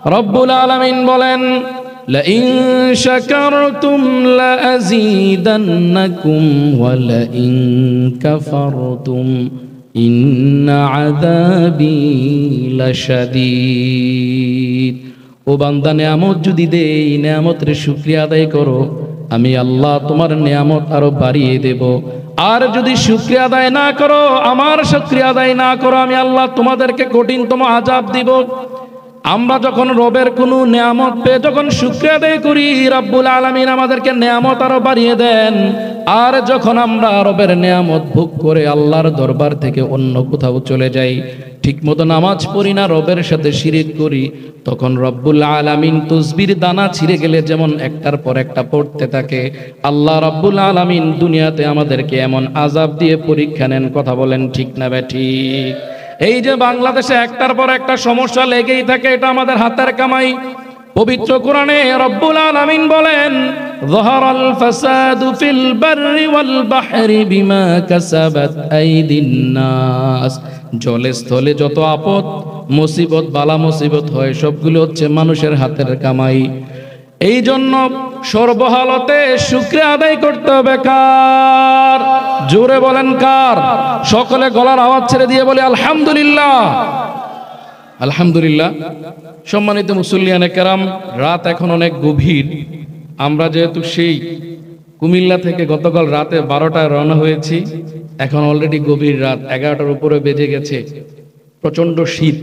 রব্বুল আলামিন বলেন, লাইন শাকারতুম লাযীদান্নাকুম ওয়া লাইন কাফারতুম ইন্না আযাবি লাশাদীদ। ও বান্দা, নেয়ামত যদি দেই, নেয়ামতের শুকরিয়া আদায় করো, আমি আল্লাহ তোমার নেয়ামত আরো বাড়িয়ে দেব। আর যদি শুকরিয়া আদায় না করো, আমার শুকরিয়া আদায় না করো, আমি আল্লাহ তোমাদেরকে কঠিনতম আযাব দিব। আমরা যখন রবের কোনো নেয়ামত পেয়ে যখন শুকরিয়া আদায় করি, রব্বুল আলামিন আমাদেরকে নেয়ামত আরো বাড়িয়ে দেন। আর যখন আমরা রবের নেয়ামত ভোগ করে আল্লাহর দরবার থেকে অন্য কোথাও চলে যাই, ঠিকমতো নামাজ পড়ি না, রবের সাথে শিরিক করি, তখন রব্বুল আলামিন তসবির দানা ছিঁড়ে গেলে যেমন একটার পর একটা পড়তে থাকে, আল্লাহ রব্বুল আলামিন দুনিয়াতে আমাদেরকে এমন আযাব দিয়ে পরীক্ষা নেন। কথা বলেন ঠিক না ঠিক? এই যে বাংলাদেশে একটার পর একটা সমস্যা লেগেই থাকে, এটা আমাদের হাতের কামাই। পবিত্র কোরআনে রব্বুল আলামিন বলেন, যাহারাল ফাসাদু ফিল বাররি ওয়াল বাহরি বিমা কাসাবাত আইদিন নাস। জলে স্থলে যত আপদ মুসিবত বালা মুসিবত হয়, সবগুলো হচ্ছে মানুষের হাতের কামাই। এই জন্য সর্বহালতে শুকরিয়া আদায় করতে হবে। কার? জোরে বলেন কার? সকলে গলার আওয়াজ ছেড়ে দিয়ে বলি আলহামদুলিল্লাহ, আলহামদুলিল্লাহ। সম্মানিত মুসল্লিয়ানে কেরাম, রাত এখন অনেক গভীর। আমরা যেহেতু সেই কুমিল্লা থেকে গতকাল রাতে 12টায় রওনা হয়েছি, এখন অলরেডি গভীর রাত 11টার উপরে বেজে গেছে। প্রচন্ড শীত।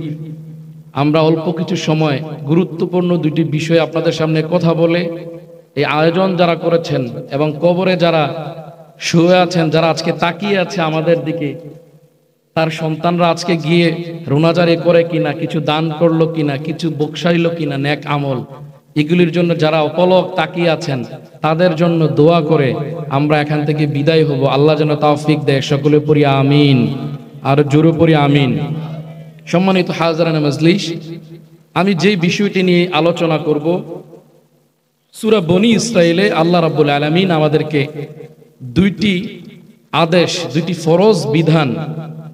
আমরা অল্প কিছু সময় গুরুত্বপূর্ণ দুটি বিষয় আপনাদের সামনে কথা বলে, এই আয়োজন যারা করেছেন এবং কবরে যারা শুয়ে আছেন, যারা আজকে তাকিয়ে আছে আমাদের দিকে, তার সন্তানরা আজকে গিয়ে রোনাজারি করে কিনা, কিছু দান করলো কিনা, কিছু বকশাইলো কিনা, নেক আমল, এগুলির জন্য যারা অপলক তাকিয়ে আছেন, তাদের জন্য দোয়া করে আমরা এখান থেকে বিদায় হব। আল্লাহ যেন তৌফিক দেয়। সকলে পড়ি আমিন, আর জোরে পড়ি আমিন। সম্মানিত হাজরানে মজলিস, আমি যেই বিষয়টি নিয়ে আলোচনা করব, সূরা বনী ইসরাইলে আল্লাহ রাব্বুল আলামিন আমাদেরকে দুইটি আদেশ, দুইটি ফরজ বিধান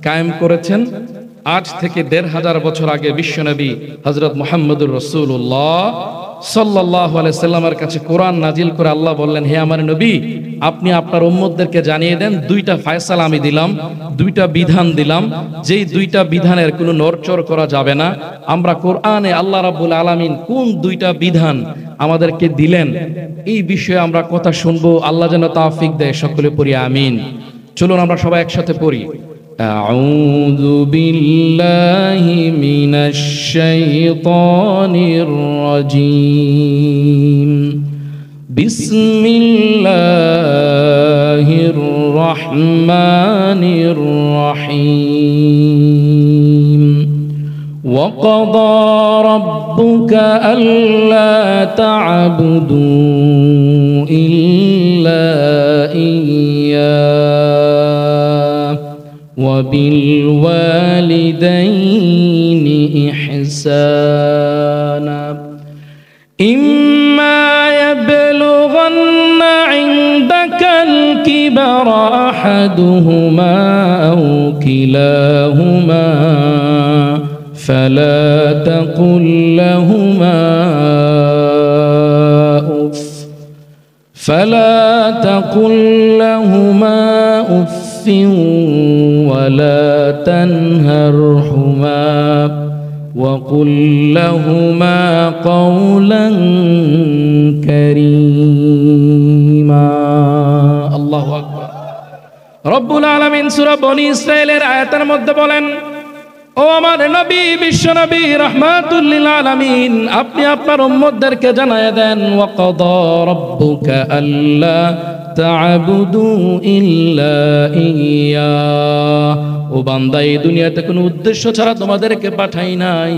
কায়েম করেছেন। আজ থেকে ১৫০০ বছর আগে বিশ্বনবী হযরত মুহাম্মদুর রাসূলুল্লাহ সাল্লাল্লাহু আলাইহি সাল্লামের কাছে কোরআন নাজিল করে আল্লাহ বললেন, হে আমার নবী, আপনি আপনার উম্মতদেরকে জানিয়ে দেন, দুইটা ফয়সালা আমি দিলাম, দুইটা বিধান দিলাম, যেই দুইটা বিধানের কোনো নড়চড় করা যাবে না। আমরা কোরআনে আল্লাহ রাব্বুল আলামিন কোন দুইটা বিধান আমাদেরকে দিলেন, এই বিষয়ে আমরা কথা শুনবো। আল্লাহ যেন তৌফিক দেয়। সকলে পড়ি আমিন। চলুন আমরা সবাই একসাথে পড়ি। আউযু বিল্লাহি মিনাশ শাইতানির রাজীম। বিসমিল্লাহির রহমানির রহিম। وقضى ربك ألا تعبدوا إلا إياه وبالوالدين إحسانا إما يبلغن عندك الكبر أحدهما أو كلاهما فلا تقل لهما أف ولا تنهرهما وقل لهما قولا كريما। الله أكبر। রব্বুল আলামিন সূরা বনী ইসরাইলের আয়াতের মধ্যে বলেন, ও আমার নবী, বিশ্ব নবী রাহমাতুল লিল আলামিন, আপনি আপনার উম্মতদেরকে জানায় দেন, ওয়াকাদা রাব্বুকা আল্লা তা'বুদু ইল্লা ইয়্যা। ও বান্দা, এই দুনিয়াতে কোনো উদ্দেশ্য ছাড়া তোমাদেরকে পাঠাই নাই।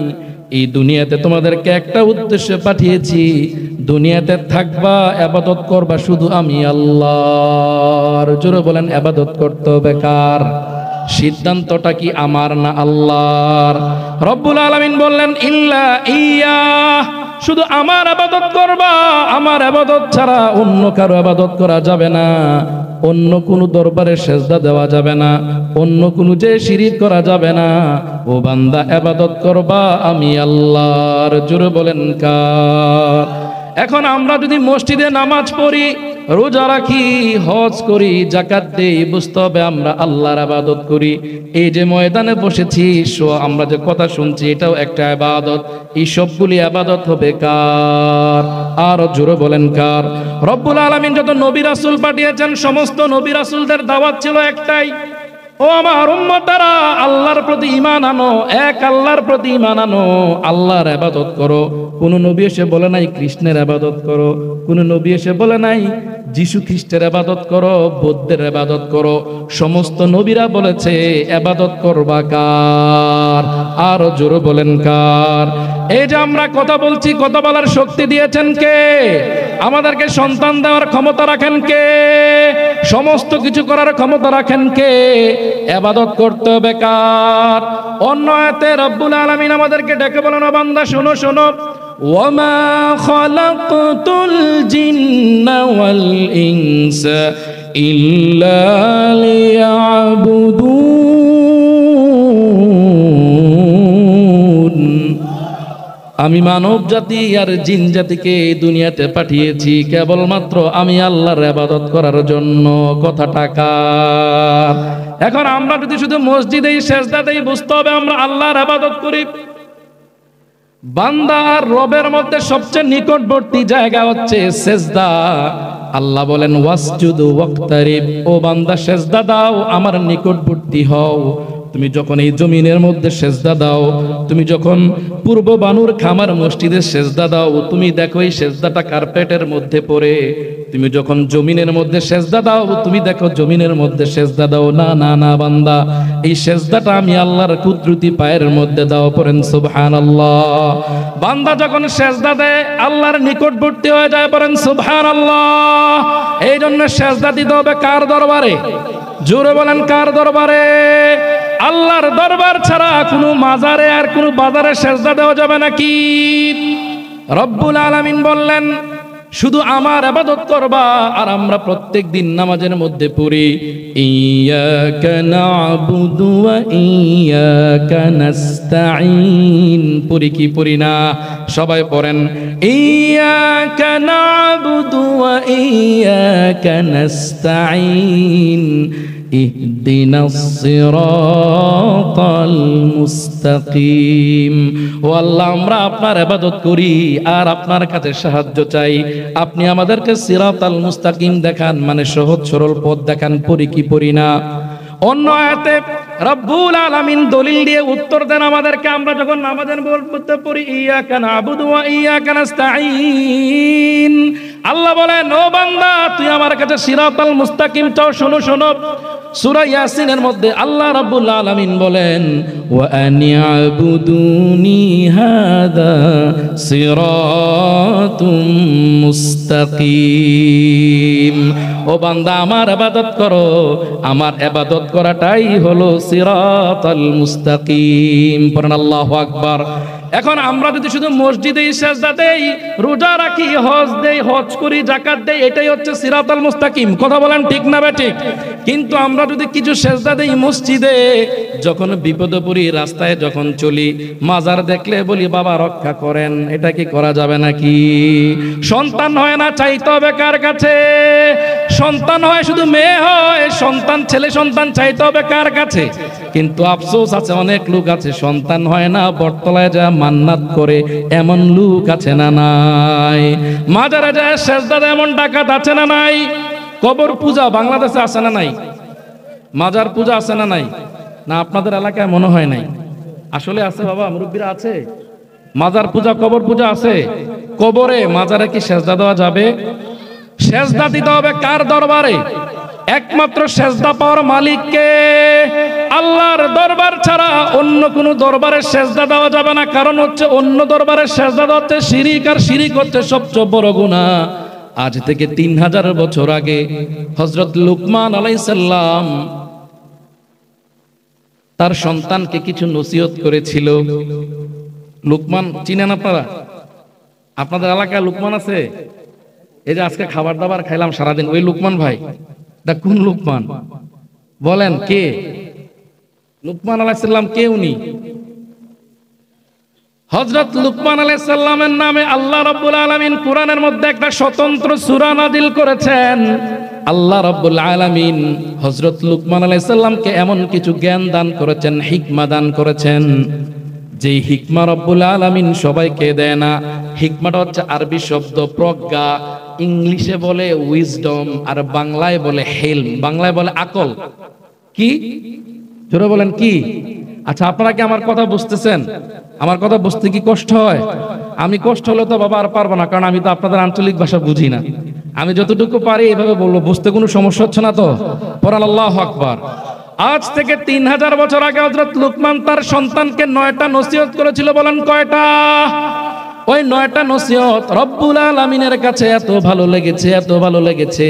এই দুনিয়াতে তোমাদেরকে একটা উদ্দেশ্যে পাঠিয়েছি, দুনিয়াতে থাকবা, ইবাদত করবা শুধু আমি আল্লাহর। জোরে বলেন, ইবাদত করতে হবে কার? সিদ্ধান্তটা কি আমার না আল্লাহর? রব্বুল আলামিন বললেন, ইল্লা ইয়া, শুধু আমার ইবাদত করবা, আমার ইবাদত ছাড়া অন্য কারো ইবাদত করা যাবে না। অন্য কোনো দরবারে সেজদা দেওয়া যাবে না, অন্য কোনো যে শিরিক করা যাবে না। ও বান্দা ইবাদত করবা আমি আল্লাহর। জোরে বলেন কার? এখন আমরা যদি মসজিদে নামাজ পড়ি, রোজা রাখি, হজ করি, যাকাত দেই, বুঝতে হবে আমরা আল্লাহর ইবাদত করি। এই যে ময়দানে বসেছি, আমরা যে কথা শুনছি, এটাও একটা ইবাদত। এই সবগুলি ইবাদত হবে কার? আর জোরে বলেন কার? রব্বুল আলামিন যত নবী রাসূল পাঠিয়েছেন, সমস্ত নবী রাসূলদের দাওয়াত ছিল একটাই, ও আমার উম্মতেরা, আল্লাহর প্রতি ঈমান আনো, এক আল্লাহর প্রতি ঈমান আনো, আল্লাহর ইবাদত করো। কোন নবী এসে বলে নাই কৃষ্ণের ইবাদত করো, কোন নবী এসে বলে নাই যিশু খ্রিস্টের ইবাদত করো, বৌদ্ধের ইবাদত করো। সমস্ত নবীরা বলেছে ইবাদত করবা কার? আর জোরে বলেন কার? এই যে আমরা কথা বলছি, কথা বলার শক্তি দিয়েছেন কে? আমাদেরকে সন্তান দেওয়ার ক্ষমতা রাখেন কে? সমস্ত কিছু করার ক্ষমতা রাখেন কে? ইবাদত করতে হবে কার? অন্য আয়াতে রব্বুল আলামিন আমাদেরকে ডেকে বলেন, ও বান্দা শোনো শোনো, ওয়ামা খালাকতুল জিন্না ওয়াল ইনসা ইল্লা লিয়াবুদুন। আমি মানব জাতি আর জিন জাতিকে এই দুনিয়াতে পাঠিয়েছি কেবলমাত্র আমি আল্লাহর ইবাদত করার জন্য। কথাটা কার? এখন আমরা যদি শুধু মসজিদেই সেজদা দেই, বুঝতে হবে আমরা আল্লাহর ইবাদত করি। বান্দা আর রবের মধ্যে সবচেয়ে নিকটবর্তী জায়গা হচ্ছে সেজদা। আল্লাহ বলেন ওয়াসজুদু ওয়াক্তারিব, ও বান্দা সেজদা দাও, আমার নিকটবর্তী হও। তুমি যখন এই জমিনের মধ্যে সেজদা দাও, তুমি যখন পূর্ব বানুর খামার মসজিদে সেজদা দাও, তুমি দেখো এই সেজদাটা কার্পেটের মধ্যে পড়ে। তুমি যখন জমিনের মধ্যে সেজদা দাও, তুমি দেখো জমিনের মধ্যে সেজদা দাও। না না না বান্দা, এই সেজদাটা আমি আল্লাহর কুদরতি পায়ের মধ্যে দাও। পড়েন সুবহানাল্লাহ। বান্দা যখন সেজদা দেয় আল্লাহর নিকটবর্তী হয়ে যায়। পড়েন সুবহানাল্লাহ। এই জন্য সেজদা দিতে হবে কার দরবারে? জোরে বলেন কার দরবারে? আল্লাহর দরবার ছাড়া কোনো মাজারে আর কোনো বাজারে সেজদা দেওয়া যাবে নাকি? রব্বুল আলামিন বললেন শুধু আমার ইবাদত করবা। আর আমরা প্রত্যেক দিন নামাজের মধ্যে পড়ি ইয়াকা না'বুদু ওয়া ইয়াকা নাস্তাঈন। পড়ি কি পড়ি না? সবাই পড়েন ইয়াকা না'বুদু ওয়া ইয়াকা নাস্তাঈন ইহদিনাস সিরাতাল মুস্তাকিম। ও আল্লাহ, আমরা আপনার ইবাদত করি আর আপনার কাছে সাহায্য চাই। আপনি আমাদেরকে সিরাতাল মুস্তাকিম দেখান, মানে সহজ সরল পথ দেখান। পড়ি কি পড়ি না? অন্য আয়াতে রব্বুল আলামিন দলিল দিয়ে উত্তর দেন আমাদেরকে। আমরা যখন নামাজের মধ্যে পড়ি ইয়াকা না'বুদু ওয়া ইয়াকা নাস্তাঈন, আল্লাহ বলেন ও বান্দা তুই আমার কাছে সিরাতাল মুস্তাকিম চাও। শোনো শোনো, সূরা ইয়াসিনের মধ্যে আল্লাহ রাব্বুল আলামিন বলেন ওয়া আনি'বুদুনি হাদা সিরাতুম মুস্তাকিম। ও বান্দা আমার ইবাদত করো, আমার ইবাদত করাটাই হলো সিরাতাল মুস্তাকিম। পড়েন আল্লাহু আকবার। এখন আমরা যদি শুধু মসজিদে সেজদা দেই, রোজা রাখি, হজ দেই, হজ করি, যাকাত দেই, এটাই হচ্ছে সিরাতাল মুস্তাকিম। কথা বলেন ঠিক না বেঠিক? কিন্তু আমরা যদি কিছু সেজদা দেই মসজিদে, যখন বিপদে পড়ি, রাস্তায় যখন চলি, মাজার দেখলে বলি বাবা রক্ষা করেন, এটা কি করা যাবে নাকি? সন্তান হয় না, চাইতে হবে কার কাছে? সন্তান হয় শুধু মেয়ে হয়, সন্তান ছেলে সন্তান চাইতে হবে কার কাছে? কিন্তু আফসোস আছে, অনেক লোক আছে সন্তান হয় না, বটতলায় যা মান্নাত করে, এমন লোক আছে না নাই? মাজারে যায় সেজদা দেয় এমন ডাকাত আছে না নাই? কবর পূজা বাংলাদেশে আছে না নাই? মাজার পূজা আছে না নাই? না আপনাদের এলাকায় মনে হয় নাই? আসলে আছে বাবা, মুরব্বীরা আছে। মাজার পূজা, কবর পূজা আছে। কবরে মাজারে কি সেজদা দেওয়া যাবে? সেজদা দিতে হবে কার দরবারে? একমাত্র সেজদা পাওয়ার মালিককে, আল্লাহর দরবার ছাড়া অন্য কোন দরবারে সেজদা দেওয়া যাবে না। কারণ হচ্ছে অন্য দরবারে সেজদা দেওয়া হচ্ছে শিরিক, আর শিরিক হচ্ছে সবচেয়ে বড় গুনাহ। আজ থেকে 3000 বছর আগে হযরত লুকমান আলাইহিস সালাম তার সন্তানকে কিছু নসিহত করেছিল। লুকমান চিনেন আপনারা? আপনাদের এলাকায় লুকমান আছে? এই যে আজকে খাবার দাবার খাইলাম সারাদিন, ওই লুকমান ভাই। এটা কোন লুকমান বলেন? কে লুকমান আলাইহিস সালাম? কে উনি? হযরত লুকমান আলাইহিস সালামের নামে আল্লাহ রাব্বুল আলামিন কোরআনের মধ্যে একটা স্বতন্ত্র সূরা নাযিল করেছেন। আল্লাহ রাব্বুল আলামিন হযরত লুকমান আলাইহিস সালামকে এমন কিছু জ্ঞান দান করেছেন, হিকমা দান করেছেন, যেই হিকমা রব্বুল আলামিন সবাইকে দেয় না। হিকমাটা হচ্ছে আরবি শব্দ প্রজ্ঞা, ইংলিশে বলে উইজডম, আর বাংলায় বলে হেলম, বাংলায় বলে আকল। কি জোরে বলেন কি? আচ্ছা, আপনারা কি আমার কথা বুঝতেছেন? আমার কথা বুঝতে কি কষ্ট হয়? আমি কষ্ট হলে তো বাবা আর পারবো না, কারণ আমি তো আপনাদের আঞ্চলিক ভাষা বুঝি না। আমি যতটুকু পারি এভাবে বলবো, বুঝতে কোনো সমস্যা হচ্ছে না তো? পড়ান আল্লাহু আকবার। আজ থেকে 3000 বছর আগে হযরত লুকমান তার সন্তানকে 9টা নসিহত করেছিল। বলেন কয়টা? ওই 9টা নসিহত রব্বুল আলামিনের কাছে এত ভালো লেগেছে, এত ভালো লেগেছে।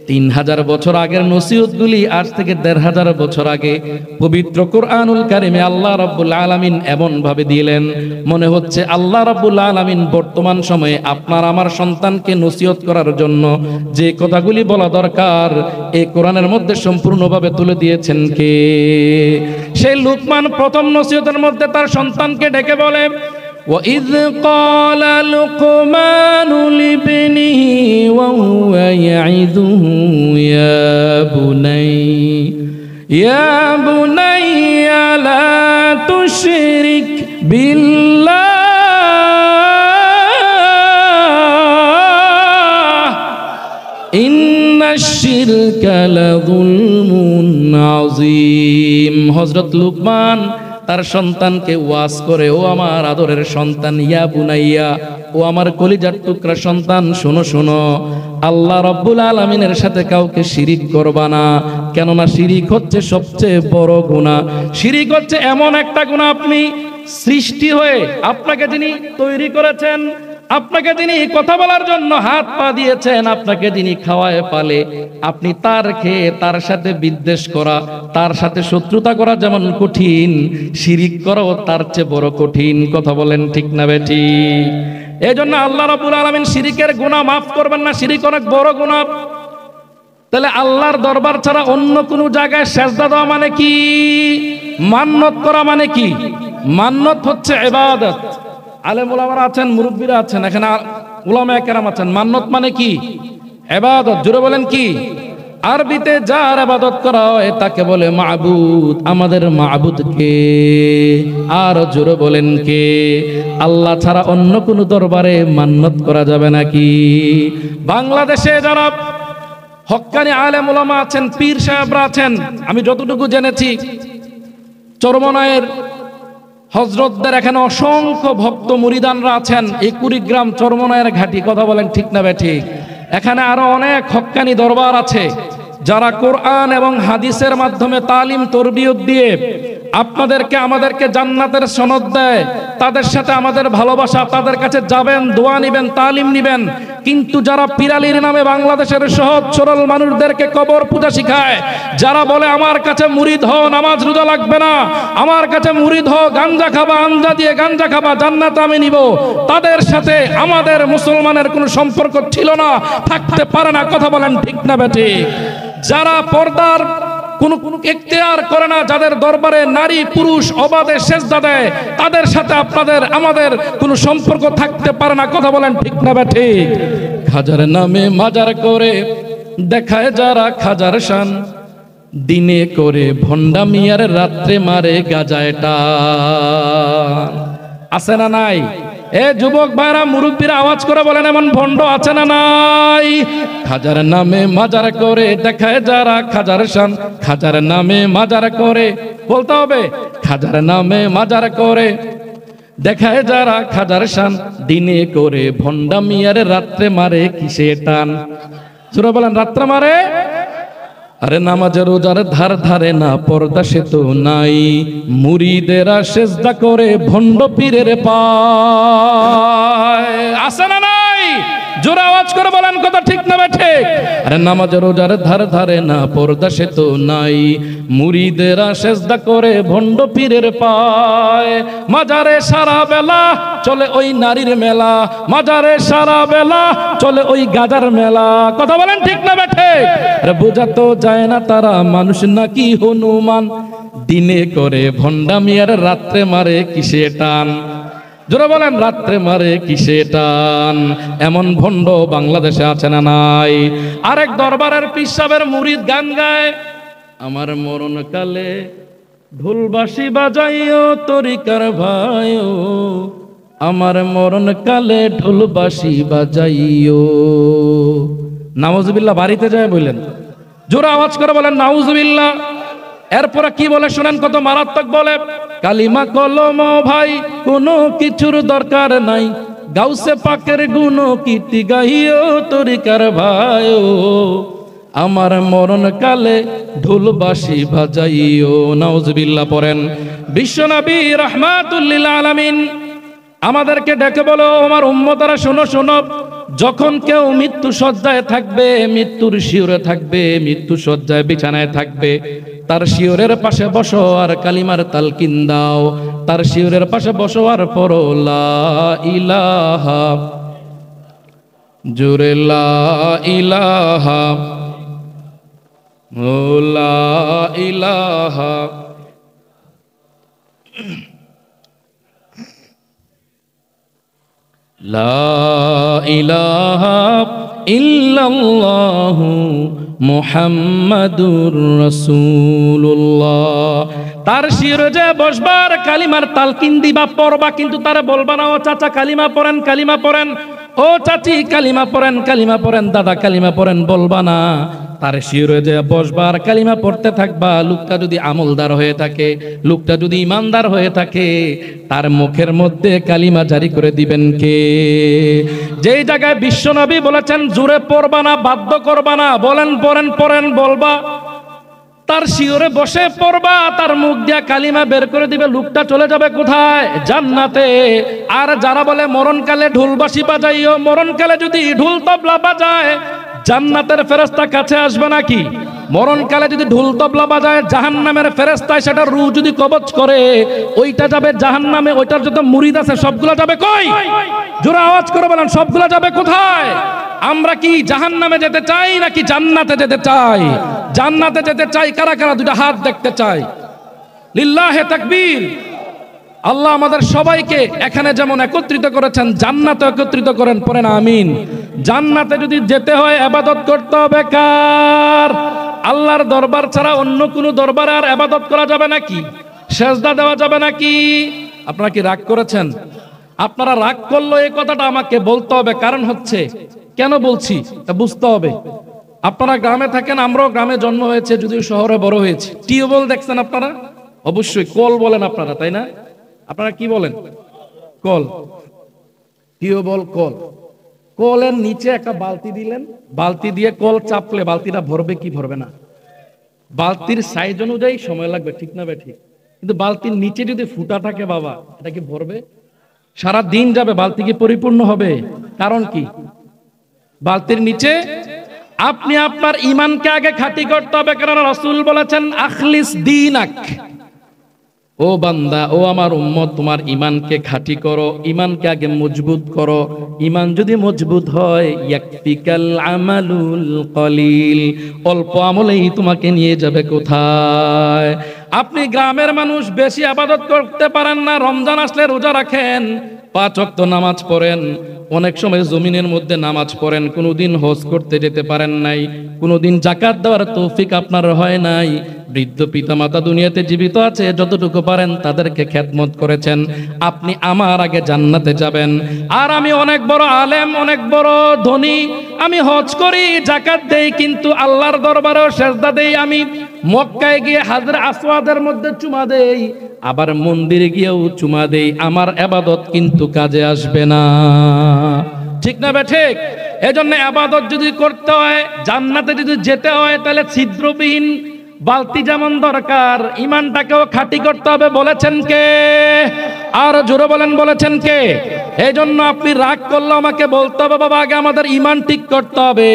3000 বছর আগের নসিহতগুলি আজ থেকে 1500 বছর আগে পবিত্র কোরআনুল কারিমে আল্লাহ রাব্বুল আলামিন এমন ভাবে দিলেন, মনে হচ্ছে আল্লাহ রাব্বুল আলামিন বর্তমান সময়ে আপনার আমার সন্তানকে নসিহত করার জন্য যে কথাগুলি বলা দরকার এই কোরআনের মধ্যে সম্পূর্ণভাবে তুলে দিয়েছেন কে? সেই লুকমান প্রথম নসিহতের মধ্যে তার সন্তানকে ডেকে বলে, وَإِذْ قَالَ لُقْمَانُ لِابْنِهِ وَهُوَ يَعِظُهُ يَا بُنَيَّ لَا تُشْرِكْ بِاللَّهِ إِنَّ الشِّرْكَ لَظُلْمٌ عَظِيمٌ। হযরত লুকমান তার সন্তানকে ওয়াজ করে, ও আমার আদরের সন্তান, ইয়া বুনাইয়া, ও আমার কলিজার টুকরা সন্তান, শোনো শোনো, আল্লাহ রাব্বুল আলামিনের সাথে কাউকে শিরিক করবা না। কেননা শিরিক হচ্ছে সবচেয়ে বড় গুনাহ। শিরিক হচ্ছে এমন একটা গুনাহ, আপনি সৃষ্টি হয়ে আপনাকে যিনি তৈরি করেছেন, আপনাকে যিনি কথা বলার জন্য হাত পা দিয়েছেন, আপনাকে যিনি খাওয়ায় পালে, আপনি তার খেয়ে তার সাথে বিদ্বেষ করা, তার সাথে শত্রুতা করা যেমন কঠিন, শিরিক করাও তার চেয়ে বড় কঠিন। কথা বলেন ঠিক না বেঠিক? এই জন্য আল্লাহ রাব্বুল আলামিন শিরিকের গুনাহ মাফ করবেন না। শিরিক অনেক বড় গুনাহ। তাহলে আল্লাহর দরবার ছাড়া অন্য কোনো জায়গায় সেজদা দেওয়া মানে কি? মান্নত করা মানে কি? মান্নত হচ্ছে ইবাদত। আলেম ওলামারা আছেন, মুরব্বীরা আছেন, এখানে উলামায়ে কেরাম আছেন। মান্নত মানে কি? ইবাদত। জোরে বলেন কি? আরবিতে যার ইবাদত করা হয় তাকে বলে মাবুদ। আমাদের মাবুদ কে? আর জোরে বলেন কে? আল্লাহ ছাড়া অন্য কোনো দরবারে মান্নত করা যাবে নাকি? বাংলাদেশে যারা হক্কানি আলেম ওলামা আছেন, পীর সাহেবরা আছেন, আমি যতটুকু জেনেছি চরমনায়ের হযরতদের এখানে অসংখ্য ভক্ত মুরিদানরা আছেন। এই কুড়িগ্রাম চরমনায়ের ঘাটি। কথা বলেন ঠিক না বেঠিক? এখানে আরো অনেক হক্কানি দরবার আছে যারা কোরআন এবং হাদিসের মাধ্যমে তালিম তরবিয়ত দিয়ে আপনাদেরকে আমাদেরকে জান্নাতের সনদ দেয়। তাদের সাথে আমাদের ভালোবাসা, তাদের কাছে যাবেন, দোয়া নিবেন, তালিম নিবেন। কিন্তু যারা পিরালির নামে বাংলাদেশের সহজ সরল মানুষদেরকে কবর পূজা শিখায়, যারা বলে আমার কাছে মুরিদ হও, নামাজ রোজা লাগবে না, আমার কাছে মুরিদ হও, গাঞ্জা খাবা, আঞ্জা দিয়ে গাঞ্জা খাবা, জান্নাত আমি নিব, তাদের সাথে আমাদের মুসলমানের কোনো সম্পর্ক ছিল না, থাকতে পারে না। কথা বলেন ঠিক না বেঠিক? যারা পর্দার কোন ইখতিয়ার করে না, যাদের দরবারে নারী পুরুষ অবাধে সেজদা দেয়, তাদের সাথে আপনাদের আমাদের কোনো সম্পর্ক থাকতে পারে না। কথা বলেন ঠিক না বেঠিক? খাজার নামে মাজার করে দেখায় যারা খাজার শান, দিনে করে ভণ্ডামিয়ার, রাত্রে মারে গাজায় টান। আছে না নাই? এ যুবক ভাইরা, মুরব্বীরা আওয়াজ করে বলেন, এমন ভণ্ড আছে না নাই? খাজার নামে মাজার করে দেখায় যারা খাজার শান, খাজার নামে মাজার করে, বলতে হবে, খাজার নামে মাজার করে দেখায় যারা খাজার শান, দিনে করে ভণ্ডামিয়ার, রাত্রে মারে কিসে টান। সুরা বলেন, রাত্রে মারে? আরে নামাজের রোজার ধার ধারে না, পর্দা সে তো নাই, মুরিদেরা সেজদা করে ভণ্ড পীরের পায়। আছে না নাই? জোরে আওয়াজ করে বলেন, কথা ঠিক না বেঠিক? আরে নামাজ রোজার ধার ধারে না, পর্দা সে তো নাই। মুরিদেরা সেজদা করে ভণ্ড পীরের পায়। মাজারে সারা বেলা চলে ওই নারীর মেলা, মাজারে সারা বেলা চলে ওই গাজার মেলা। কথা বলেন ঠিক না বেঠে? আরে বোঝা তো যায় না তারা মানুষ নাকি হনুমান। দিনে করে ভণ্ডামি আর রাত্রে মারে কিসে টান। জোরে বলেন, রাত্রে মারে কিসে টান। এমন ভণ্ড বাংলাদেশে আছে না নাই? আরেক দরবারের পীর সাহেবের মুরিদ গান গায়, আমার মরণ কালে ঢোলবাঁশি বাজাইও তরিকার ভাইও, আমার মরণ কালে ঢোলবাঁশি বাজাইও। নাউজুবিল্লাহ বাড়িতে যায় বললেন, জোরে আওয়াজ করে বলেন নাউজুবিল্লাহ। এরপরে কি বলে শুনেন, কত মারাত্মক বলে, কালিমা কলম ভাই কোনো কিছুর দরকার নাই, গাউসে পাকের গুণ কীর্তি গাইও তরিকার ভাইও, আমার মরণ কালে ঢোলবাঁশি বাজাইও। নাউজুবিল্লাহ পড়েন। বিশ্বনবী রাহমাতুল লিল আলামিন আমাদেরকে ডেকে বলো, আমার উম্মতরা শোনো শোনো, যখন কেউ মৃত্যু সজ্জায় থাকবে, মৃত্যুর শিওরে থাকবে, মৃত্যু সজ্জায় বিছানায় থাকবে, তার শিওরের পাশে বসো আর কালিমার তালকিন দাও। তার শিওরের পাশে বসো আর পড়ো লা ইলাহা, জোরে লা ইলাহা, ও লা ইলাহা। লা ইলাহা ইল্লাল্লাহু মুহাম্মাদুর রাসূলুল্লাহ। তার শিরে যে বসবার কালিমার তালকিন দিবা, পড়বা, কিন্তু তারে বলবা না ও চাচা কালিমা পড়েন, কালিমা পড়েন, ও চাচি কালিমা পড়েন, কালিমা পড়েন, দাদা কালিমা পড়েন, বলবা না। তার শিরে যে বসবার কালিমা পড়তে থাকবা। লোকটা যদি আমলদার হয়ে থাকে, লোকটা যদি ইমানদার হয়ে থাকে, তার মুখের মধ্যে কালিমা জারি করে দিবেন কে? যেই জায়গায় বিশ্বনবী বলেছেন জোরে পড়বা না, বাধ্য করবা না, বলেন পড়েন, পড়েন বলবা, তার শিওরে বসে পড়বা, তার মুখ দিয়া কালিমা বের করে দিবে, লোকটা চলে যাবে কোথায়? জান্নাতে। আর যারা বলে মরণকালে ঢোলবাঁশি বাজাইও, মরণকালে যদি ঢোল তবলা বাজায় জান্নাতের ফেরেশতা কাছে আসবে নাকি? মরণকালে যদি ঢোল তবলা বাজায় জাহান্নামের ফেরেশতায় সেটা রূহ যদি কবজ করে, ওইটা যাবে জাহান্নামে। ওইটার যত মুরিদ আছে সবগুলা যাবে কই? জোরে আওয়াজ করে বলেন, সবগুলা যাবে কোথায়? আমরা কি জাহান্নামে যেতে চাই নাকি জান্নাতে যেতে চাই? জান্নাতে যেতে চাই। কারা কারা দুটো হাত দেখতে চাই? লিল্লাহে তাকবীর। আল্লাহ আমাদের সবাইকে এখানে যেমন একত্রিত করেছেন জান্নাতে একত্রিত করেন, পড়েন আমিন। জান্নাতে যদি যেতে হয় ইবাদত করতে হবে কার? আল্লাহর দরবার ছাড়া অন্য কোনো দরবারে আর ইবাদত করা যাবে নাকি? সেজদা দেওয়া যাবে নাকি? আপনারা কি রাগ করেছেন? আপনারা রাগ করলো এই কথাটা আমাকে বলতে হবে, কারণ হচ্ছে কেন বলছি তা বুঝতে হবে। আপনারা গ্রামে থাকেন, আমরাও গ্রামে জন্ম হয়েছে, যদিও শহরে বড় হয়েছে। টিউবওয়েল দেখছেন আপনারা? অবশ্যই। কল বলেন আপনারা, তাই না? আপনারা কি বলেন? কল। টিউবওয়েল কল। কলের নিচে একটা বালতি দিলেন, বালতি দিয়ে কল চাপলে বালতিটা ভরবে কি ভরবে না? বালতির সাইজ অনুযায়ী সময় লাগবে, ঠিক না ঠিক? কিন্তু বালতির নিচে যদি ফুটা থাকে বাবা, এটা কি ভরবে? সারা দিন যাবে, বালতি কি পরিপূর্ণ হবে? কারণ কি? বালতির নিচে আপনি আপনার ঈমানকে আগে খাঁটি করতে হবে, কারণ রাসূল বলেছেন আখলিস দীনাক। ও বান্দা, ও আমার উম্মত, তোমার ঈমানকে খাঁটি করো, ঈমানকে আগে মজবুত করো। ঈমান যদি মজবুত হয়, ইয়াকফিকাল আমালুল কলিল, অল্প আমলেই তোমাকে নিয়ে যাবে কোথায়? আপনি গ্রামের মানুষ, বেশি ইবাদত করতে পারেন না, রমজান আসলে রোজা রাখেন, 5 ওয়াক্ত নামাজ পড়েন, অনেক সময় জমিনের মধ্যে নামাজ পড়েন, কোনোদিন হজ করতে যেতে পারেন নাই, কোনোদিন যাকাত দেওয়ার তৌফিক আপনার হয় নাই, বৃদ্ধ পিতামাতা দুনিয়াতে জীবিত আছে, যতটুকু পারেন তাদেরকে খেদমত করেছেন, আপনি আমার আগে জান্নাতে যাবেন। আর আমি অনেক বড় আলেম, অনেক বড় ধনী, আমি হজ করি, যাকাত দেই, কিন্তু আল্লাহর দরবারেও সেজদা দেই, আমি মক্কায় গিয়ে হাজরে আসওয়াদের মধ্যে চুমা দেই, আবার মন্দিরে গিয়েও চুমা দেই, আমার ইবাদত কিন্তু কাজে আসবে না। ঠিক না বে ঠিক? এজন্য ইবাদত যদি করতে হয়, জান্নাতে যদি যেতে হয়, তাহলে ছিদ্রবিহীন বালতি যেমন দরকার, ঈমানটাকেও খাঁটি করতে হবে। বলেছেন কে? আর জোরে বলেন, বলেছেন কে? এই জন্য আপনি রাগ করলে আমাকে বলতে হবে, বাবা আগে আমাদের ঈমান ঠিক করতে হবে।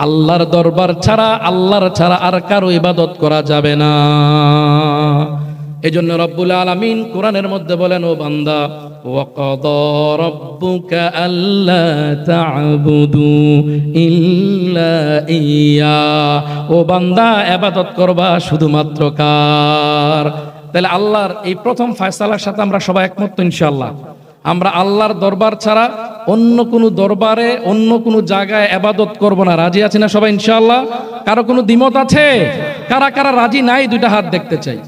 আল্লাহর দরবার ছাড়া, আল্লাহর ছাড়া আর কারো ইবাদত করা যাবে না। এজন্য রব্বুল আলামিন কোরআনের মধ্যে বলেন, ও বান্দা, ওয়াকাদা রাব্বুকা আল্লা তা'বুদু ইল্লা ইয়া, ও বান্দা ইবাদত করবা শুধুমাত্র কার? তাহলে আল্লাহর এই প্রথম ফয়সালার সাথে আমরা সবাই একমত তো ইনশাআল্লাহ? আমরা আল্লাহর দরবার ছাড়া অন্য কোনো দরবারে, অন্য কোনো জায়গায় ইবাদত করব না। রাজি আছি না সবাই ইনশাআল্লাহ? কারো কোনো দ্বিমত আছে? কারা কারা রাজি নাই দুইটা হাত দেখতে চাই।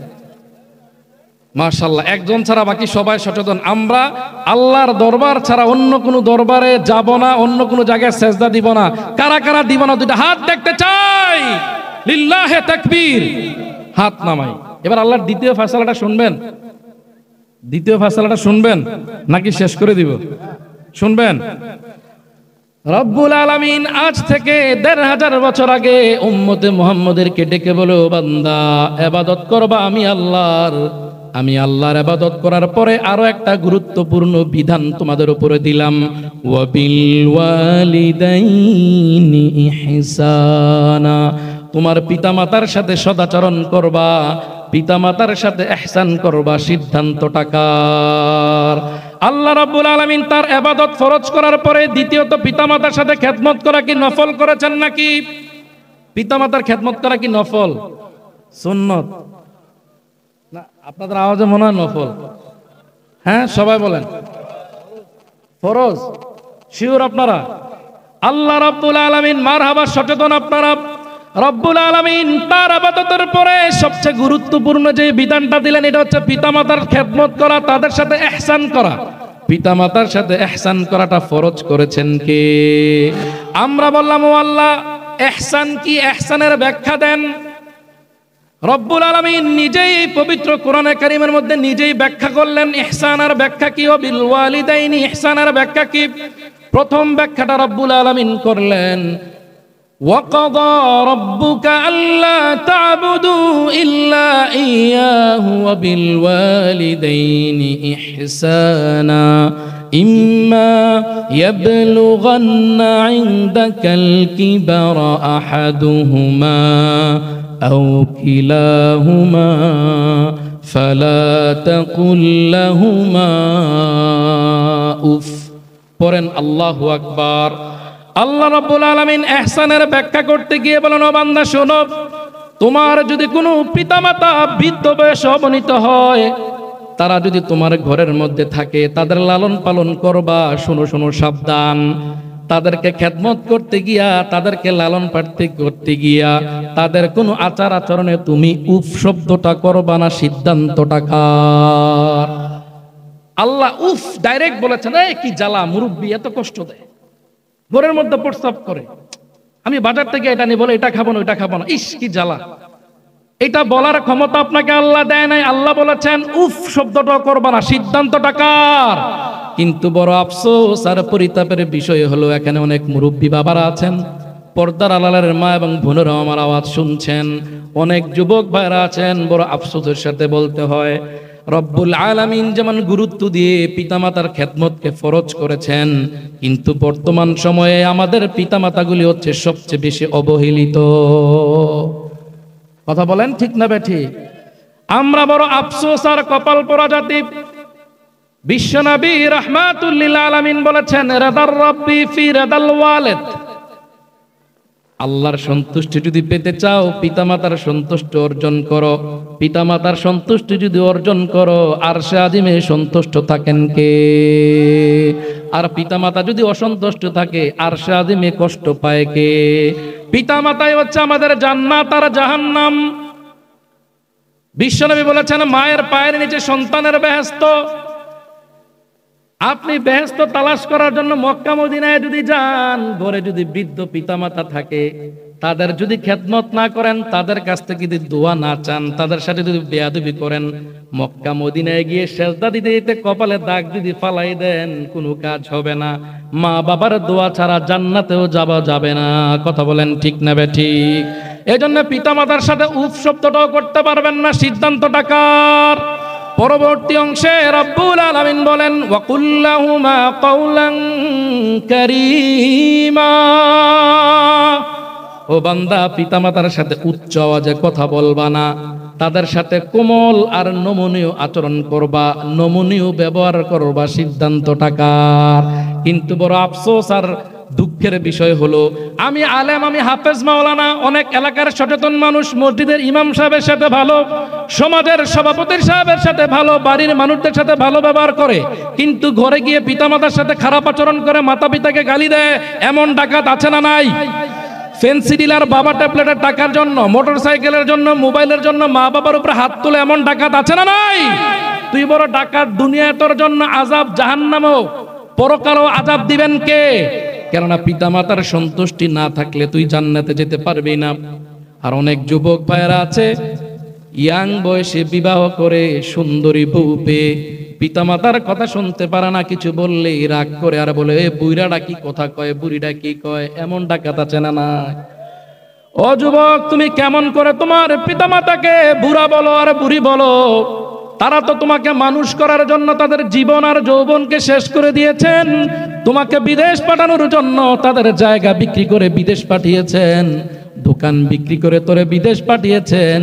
মাশাআল্লাহ, একজন ছাড়া বাকি সবাই সচেতন। আমরা আল্লাহর দরবার ছাড়া অন্য কোনো দরবারে যাব না, অন্য কোনো জায়গায় সেজদা দিব না। কারা কারা দিব না দুইটা হাত দেখতে চাই। লিল্লাহে তাকবীর, হাত নামাই। এবার আল্লাহর দ্বিতীয় ফয়সালাটা শুনবেন? দ্বিতীয় ফয়সালাটা শুনবেন নাকি শেষ করে দিব? শুনবেন। রব্বুল আলামিন আজ থেকে ১৫০০ বছর আগে উম্মতে মুহাম্মদেরকে ডেকে বলে, ও বান্দা ইবাদত করবা আমি আল্লাহর। আমি আল্লাহর ইবাদত করার পরে আরো একটা গুরুত্বপূর্ণ বিধান তোমাদের উপরে দিলাম, ওয়াবিল ওয়ালিদাইনি ইহসানা। তোমার পিতামাতার সাথে সদাচরণ করবা, পিতামাতার সাথে ইহসান করবা। সিদ্ধান্তটা কার? আল্লাহ রাব্বুল আলামিন তার ইবাদত ফরজ করার পরে দ্বিতীয়ত পিতামাতার সাথে খেদমত করা কি নফল করেছেন নাকি? পিতামাতার খেদমত করা কি নফল? সুন্নত না? আপনাদের আওয়াজে মনে হয় নফল। হ্যাঁ, সবাই বলেন ফরজ। শিওর আপনারা? আল্লাহ রাব্বুল আলামিন মারহাবা, সচেতন আপনারা। রব্বুল আলামিন তার ইবাদতের পরে সবচেয়ে গুরুত্বপূর্ণ যে বিধানটা দিলেন, এটা হচ্ছে পিতামাতার খেদমত করা, তাদের সাথে ইহসান করা। পিতামাতার সাথে ইহসান করাটা ফরজ করেছেন কে? আমরা বললাম, ও আল্লাহ, ইহসান কি? ইহসানের ব্যাখ্যা দেন। রব্বুল আলামিন নিজেই পবিত্র কোরআনে কারীমের মধ্যে নিজেই ব্যাখ্যা করলেন ইহসানের ব্যাখ্যা কি, ও বিল ওয়ালিদাইনি ইহসানের ব্যাখ্যা কি। প্রথম ব্যাখ্যাটা রব্বুল আলামিন করলেন, وَقَضَى رَبُّكَ أَلَّا تَعْبُدُوا إِلَّا إِيَّاهُ وَبِالْوَالِدَيْنِ إِحْسَانًا إِمَّا يَبْلُغَنَّ عِندَكَ الْكِبَرَ أَحَدُهُمَا أَوْ كِلَاهُمَا فَلَا تَقُل لَّهُمَا أُفٍّ। পড়েন আল্লাহু আকবার। আল্লাহ রাব্বুল আলামিন ইহসানের ব্যাখ্যা করতে গিয়ে বলেন, ও বান্দা শোনো, তোমার যদি কোনো পিতামাতা বৃদ্ধ বয়সে অবনীত হয়, তারা যদি তোমার ঘরের মধ্যে থাকে, তাদের লালন পালন করবা। শোনো শোনো, সাবধান। তাদেরকে খেদমত করতে গিয়া, তাদেরকে লালন পালন করতে গিয়া তাদের কোনো আচার আচরণে তুমি উফ শব্দটা করবা না। সিদ্ধান্তটা কার? আল্লাহ উফ ডাইরেক্ট বলেছেন। এই কি জ্বালা, মুরব্বি এত কষ্ট দেয়, ঘরের মধ্যে প্রস্তাব করে, আমি বাজার থেকে এটা নিয়ে বলে এটা খাবো না, ওইটা খাবো না, ইস কি জ্বালা। এটা বলার ক্ষমতা আপনাকে আল্লাহ দেয় নাই। আল্লাহ বলেছেন উফ শব্দটা করবা না। সিদ্ধান্তটা কার? কিন্তু বড় আফসোস আর পরিতাপের বিষয় হলো, এখানে অনেক মুরব্বী বাবারা আছেন, পর্দার আড়ালের মা এবং বোনেরা আমার আওয়াজ শুনছেন, অনেক যুবক ভাইরা আছেন। বড় আফসোসের সাথে বলতে হয়, রব্বুল আলামিন যেমন গুরুত্ব দিয়ে পিতামাতার খেদমতকে ফরজ করেছেন, কিন্তু বর্তমান সময়ে আমাদের পিতামাতাগুলি হচ্ছে সবচেয়ে বেশি অবহেলিত। কথা বলেন ঠিক না বেঠিক? আমরা বড় আফসোস আর কপাল পোড়া জাতি। বিশ্বনবী রাহমাতুল লিল আলামিন বলেছেন, রাদার রাব্বি ফি রাদাল ওয়ালিদ। আল্লাহর সন্তুষ্টি যদি পেতে চাও, পিতামাতার সন্তুষ্টি অর্জন করো। পিতামাতার সন্তুষ্টি যদি অর্জন করো, আরশে আজিমে সন্তুষ্ট থাকেন কে? আর পিতামাতা যদি অসন্তুষ্ট থাকে, আরশে আজিমে কষ্ট পায় কে? পিতামাতাই হচ্ছে আমাদের জান্নাত আর জাহান্নাম। বিশ্বনবী বলেছেন, মায়ের পায়ের নিচে সন্তানের বেহেশত। আপনি বেহেশত তালাশ করার জন্য মক্কা মদিনায় যদি যান, ঘরে যদি বৃদ্ধ পিতামাতা থাকে, তাদের যদি খেদমত না করেন, তাদের কাছ থেকে যদি দোয়া না চান, তাদের সাথে যদি বেয়াদবি করেন, মক্কা মদিনায় গিয়ে সেজদা দিতে দিতে কপালে দাগ যদি ফালাই দেন, কোনো কাজ হবে না। মা বাবার দোয়া ছাড়া জান্নাতেও যাওয়া যাবে না। কথা বলেন ঠিক না বেঠিক? এজন্য পিতামাতার সাথে উফ শব্দটাও করতে পারবেন না। সিদ্ধান্তটা কার? পরবর্তী অংশে রব্বুল আলামিন বলেন, ওয়াকুল লাহুমা কাওলান কারীমা। ও বান্দা, পিতামাতার সাথে উচ্চ আওয়াজে কথা বলবা না, তাদের সাথে কোমল আর নমনীয় আচরণ করবা, নমনীয় ব্যবহার করবা, সিদ্ধান্তটা কার। কিন্তু বড় আফসোস আর দুঃখের বিষয় হলো, আমি আলেম, আমি হাফেজ মাওলানা, অনেক এলাকার সচেতন মানুষ মসজিদের ইমাম সাহেবের সাথে ভালো, সমাজের সভাপতি সাহেবের সাথে ভালো, বাড়ির মানুষদের সাথে ভালো ব্যবহার করে, কিন্তু ঘরে গিয়ে পিতামাতার সাথে খারাপ আচরণ করে, মাতা পিতাকে গালি দেয়, এমন ডাকাত আছে না নাই? ফেন্সি ডিলার বাবা ট্যাবলেটের টাকার জন্য, মোটর সাইকেলের জন্য, মোবাইলের জন্য মা বাবার উপরে হাত তুলে এমন ডাকাত আছে না নাই? তুই বড় ডাকাত, দুনিয়ায় তোর জন্য আযাব, জাহান্নামেও পরকালেও আযাব দিবেন কে? কেননা পিতামাতার সন্তুষ্টি না থাকলে তুই জান্নাতে যেতে পারবি না। আর অনেক যুবক ভাইয়েরা আছে ইয়াং বয়সে বিবাহ করে সুন্দরী বউ পেয়ে পিতামাতার কথা শুনতে পারে না, কিছু বললেই রাগ করে আর বলে এ বুইড়াটা কি কথা কয়, বুড়িটা কি কয়, এমন ডাকাত আছে না না? ও যুবক, তুমি কেমন করে তোমার পিতামাতাকে বুড়া বলো আর বুড়ি বলো? তারা তো তোমাকে মানুষ করার জন্য তাদের জীবন আর যৌবনকে শেষ করে দিয়েছেন, তোমাকে বিদেশ পাঠানোর জন্য তাদের জায়গা বিক্রি করে বিদেশ পাঠিয়েছেন, দোকান বিক্রি করে তোরে বিদেশ পাঠিয়েছেন।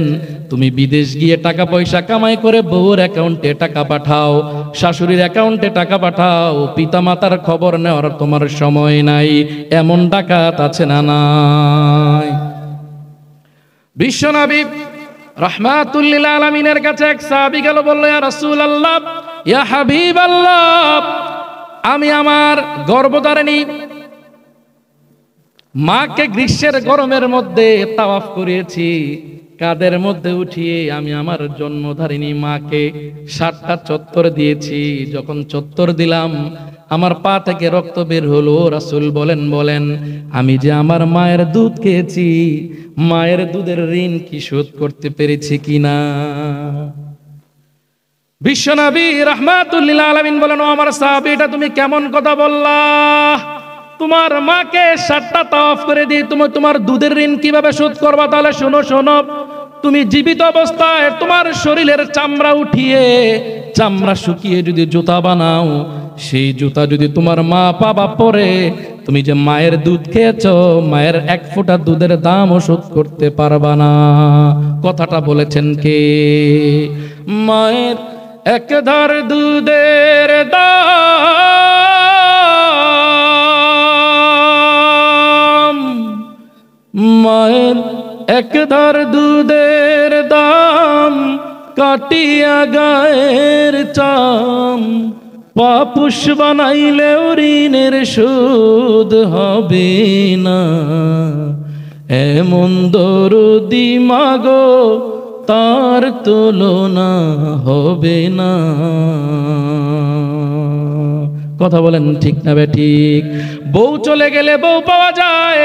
তুমি বিদেশ গিয়ে টাকা পয়সা কামাই করে বউর অ্যাকাউন্টে টাকা পাঠাও, শাশুড়ির অ্যাকাউন্টে টাকা পাঠাও, পিতামাতার খবর নেওয়ার তোমার সময় নাই। এমন ডাকাত আছে না নাই? বিশ্বনবী রাহমাতুল লিল আলামিনের কাছে এক সাহাবী গেল, বলল ইয়া রাসূলুল্লাহ, ইয়া হাবিবাল্লাহ, আমি আমার গর্ভধারিণী মাকে গ্রীষ্মের গরমের মধ্যে তাওয়াফ করিয়েছি, কাদের মধ্যে উঠিয়ে আমি আমার জন্মধারিণী মাকে 7টা চত্বর দিয়েছি। যখন চত্বর দিলাম আমার পা থেকে রক্ত বের হলো। রাসূল বলেন আমি যে আমার মায়ের দুধ খেয়েছি, মায়ের দুধের ঋণ কি শোধ করতে পেরেছি কিনা? বিশ্বনবী রাহমাতুল লিল আলামিন বলেন, ও আমার সাহাবী, এটা তুমি কেমন কথা বললা? তোমার মাকে 7টা তাওয়াফ করে দিয়ে তুমি তোমার দুধের ঋণ কিভাবে শোধ করবা? তাহলে শোনো, তুমি জীবিত অবস্থায় তোমার শরীরের চামড়া উঠিয়ে, চামড়া শুকিয়ে যদি জুতা বানাও, সেই জুতা যদি তোমার মা বাবা পরে, তুমি যে মায়ের দুধ খেয়েছো, মায়ের 1 ফোঁটা দুধের দামও শোধ করতে পারবা না। কথাটা বলেছেন কে? মায়ের 1 ধার দুধের দাম, মায়ের 1 ধার দুধের দাম, কাটিয়া গায়ের চাম, পাপুষ বানাইলেও ঋণের শোধ হবে না। এমন দরদি মাগো তার তুলনা হবে না। কথা বলেন ঠিক না ঠিক? বউ চলে গেলে বউ পাওয়া যায়,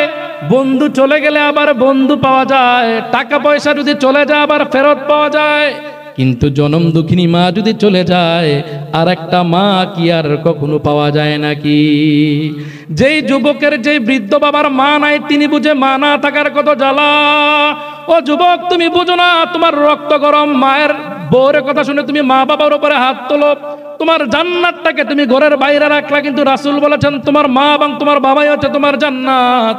বন্ধু চলে গেলে আবার বন্ধু পাওয়া যায়, টাকা পয়সা যদি চলে যায় আবার ফেরত পাওয়া যায়, কিন্তু জনম দুঃখিনী মা যদি চলে যায়, আর একটা মা কি আর কখনো পাওয়া যায় নাকি? যেই যুবকের, যেই বৃদ্ধ বাবার মা নাই, তিনি বুঝে মা না থাকার কত জ্বালা। ও যুবক, তুমি বুঝো না, তোমার রক্ত গরম মায়ের বউর কথা শুনে তুমি মা বাবার উপরে হাত তোলো, তোমার জান্নাতটাকে তুমি ঘরের বাইরে রাখলা, কিন্তু রাসূল বলেছেন তোমার মা এবং তোমার বাবাই হচ্ছে তোমার জান্নাত।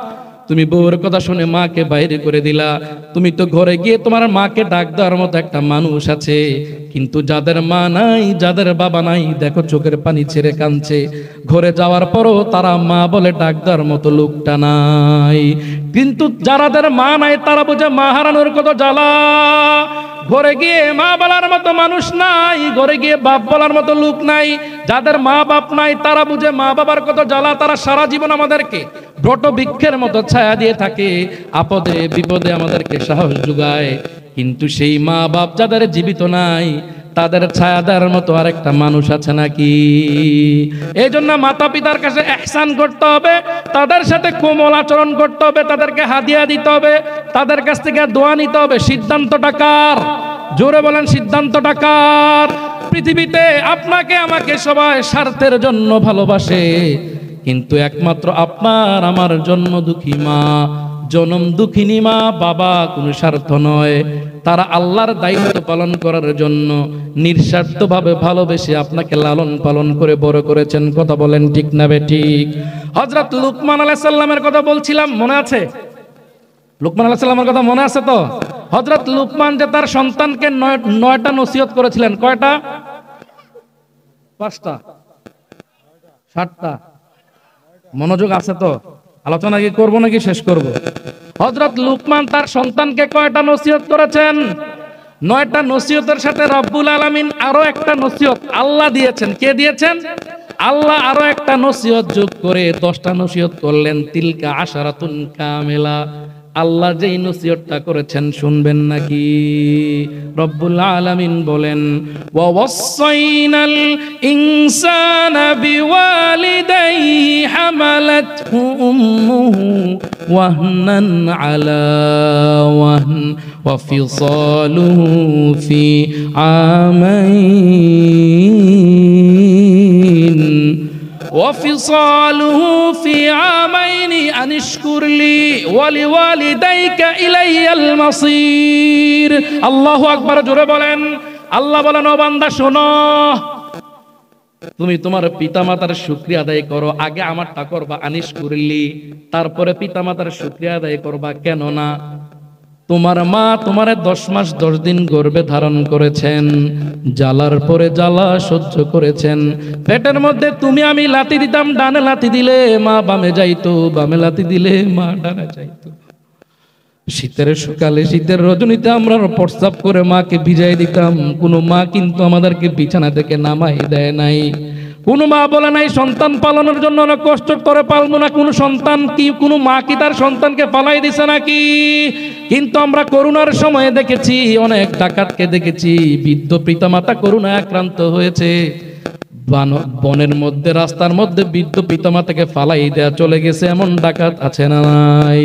তুমি বউর কথা শুনে মাকে বাইরে করে দিলা। তুমি তো ঘরে গিয়ে তোমার মাকে ডাক দেওয়ার মতো একটা মানুষ আছে, কিন্তু যাদের মা নাই, যাদের বাবা নাই, দেখো চোখের পানি ছেড়ে কাঁদছে, ঘরে যাওয়ার পরও তারা মা বলে ডাক দেওয়ার মতো লোকটা নাই। কিন্তু যারাদের মা নাই তারা বুঝে মা হারানোর কত জ্বালা। ঘরে গিয়ে মা বলার মতো মানুষ নাই, ঘরে গিয়ে বাপ বলার মতো লোক নাই। যাদের মা বাপ নাই তারা বুঝে মা বাবার কত জ্বালা। তারা সারা জীবন আমাদেরকে বট বৃক্ষের মতো ছায়া দিয়ে থাকে, আপদে বিপদে আমাদেরকে সাহস যোগায়। কিন্তু সেই মা বাপ যাদের জীবিত নাই, তাদের ছায়া দেওয়ার মতো আরেকটা মানুষ আছে নাকি? এই জন্য মাতা পিতার কাছে ইহসান করতে হবে, তাদের সাথে কোমল আচরণ করতে হবে, তাদেরকে হাদিয়া দিতে হবে, তাদের কাছ থেকে দোয়া নিতে হবে। সিদ্ধান্তটা কার? জোরে বলেন, সিদ্ধান্তটা কার? পৃথিবীতে আপনাকে আমাকে সবাই স্বার্থের জন্য ভালোবাসে, কিন্তু একমাত্র আপনার আমার জন্ম দুঃখী মা, জনম দুঃখিনী মা বাবা কোনো স্বার্থ নয়। তারা আল্লাহর দায়িত্ব পালন করার জন্য নিঃস্বার্থভাবে ভালোবেসে আপনাকে লালন পালন করে বড় করেছেন। কথা বলেন ঠিক না বেঠিক? হযরত লুকমান আলাইহিস সালামের কথা বলছিলাম, মনে আছে? লুকমান আলাইহিস সালামের কথা মনে আছে তো? হযরত লুকমান যে তার সন্তানকে 9টা নসিহত করেছিলেন, কয়টা? 5টা, 7টা? মনোযোগ আছে তো? আলোচনা কি করব নাকি শেষ করব? হযরত লুকমান তার সন্তানকে কয়টা নসিহত করেছেন? 9টা নসিহতের সাথে রব্বুল আলামিন আরো একটা নসিহত আল্লাহ দিয়েছেন। কে দিয়েছেন? আল্লাহ আরো একটা নসিহত যোগ করে 10টা নসিহত করলেন। তিলকা আশারাতুন কামিলা। আল্লাহ যেই নসিহতটা করেছেন শুনবেন নাকি? রব্বুল আলামিন বলেন, ওয়া ওয়াসাইনাল ইনসানা বিওয়ালিদাইহি হামালাতহু উম্মুহু ওয়াহনান আলা ওয়াহন ওয়া ফিসালুহু ফি আমাইন وفصاله في عامين أن اشكر لي ولوالديك إلي المصير الله أكبر জোরে বলেন। আল্লাহ বলেন, ও বান্দা শোনো, তুমি তোমার পিতামাতার শুকরিয়া আদায় করো। আগে আমারটা করবা, আনিশ করলি, তারপরে পিতামাতার শুকরিয়া আদায় করবা। কেন না? তোমার মা তোমারে 10 মাস 10 দিন গর্ভে ধারণ করেছেন, জ্বালার পরে জ্বালা সহ্য করেছেন। পেটের মধ্যে তুমি আমি লাথি দিতাম, ডানে লাথি দিলে মা বামে যাইতো, বামে লাথি দিলে মা ডানে যাইতো। শীতের সকালে শীতের রজনীতে আমরা প্রস্রাব করে মাকে ভিজাই দিতাম। কোনো মা কিন্তু আমাদেরকে বিছানা থেকে নামাই দেয় নাই। কোনো মা বলে নাই সন্তান পালনের জন্য অনেক কষ্ট করে পালবো না। কোনো সন্তান কি, কোনো মা কি তার সন্তানকে পালাই দিছে নাকি? কিন্তু আমরা করোনার সময়ে দেখেছি, অনেক ডাকাতকে দেখেছি, বৃদ্ধ পিতামাতা করোনায় আক্রান্ত হয়েছে, বনের মধ্যে রাস্তার মধ্যে বৃদ্ধ পিতামাতাকে ফালাই দেয়া চলে গেছে, এমন ডাকাত আছে না নাই?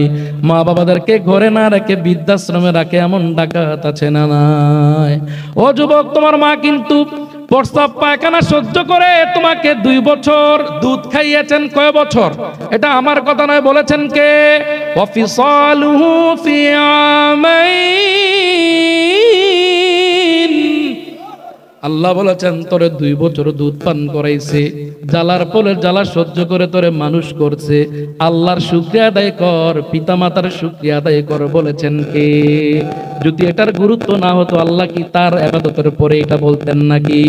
মা বাবাদেরকে ঘরে না রেখে বৃদ্ধাশ্রমে রাখে, এমন ডাকাত আছে না নাই? ও যুবক, তোমার মা কিন্তু প্রস্রাব পায়খানা সহ্য করে তোমাকে 2 বছর দুধ খাইয়েছেন। কয় বছর? এটা আমার কথা নয়, বলেছেন কে? ওয়াফিসালুহু ফি আমাইন। আল্লাহ বলেছেন তোরে 2 বছর দুধ পান করাইছে, জ্বালার পরে জ্বালা সহ্য করে তোরে মানুষ করছে। আল্লাহর শুকরিয়া আদায় কর, পিতামাতার শুকরিয়া আদায় কর, বলেছেন কে? যদি এটার গুরুত্ব না হতো আল্লাহ কি তার ইবাদতের পরে এটা বলতেন নাকি?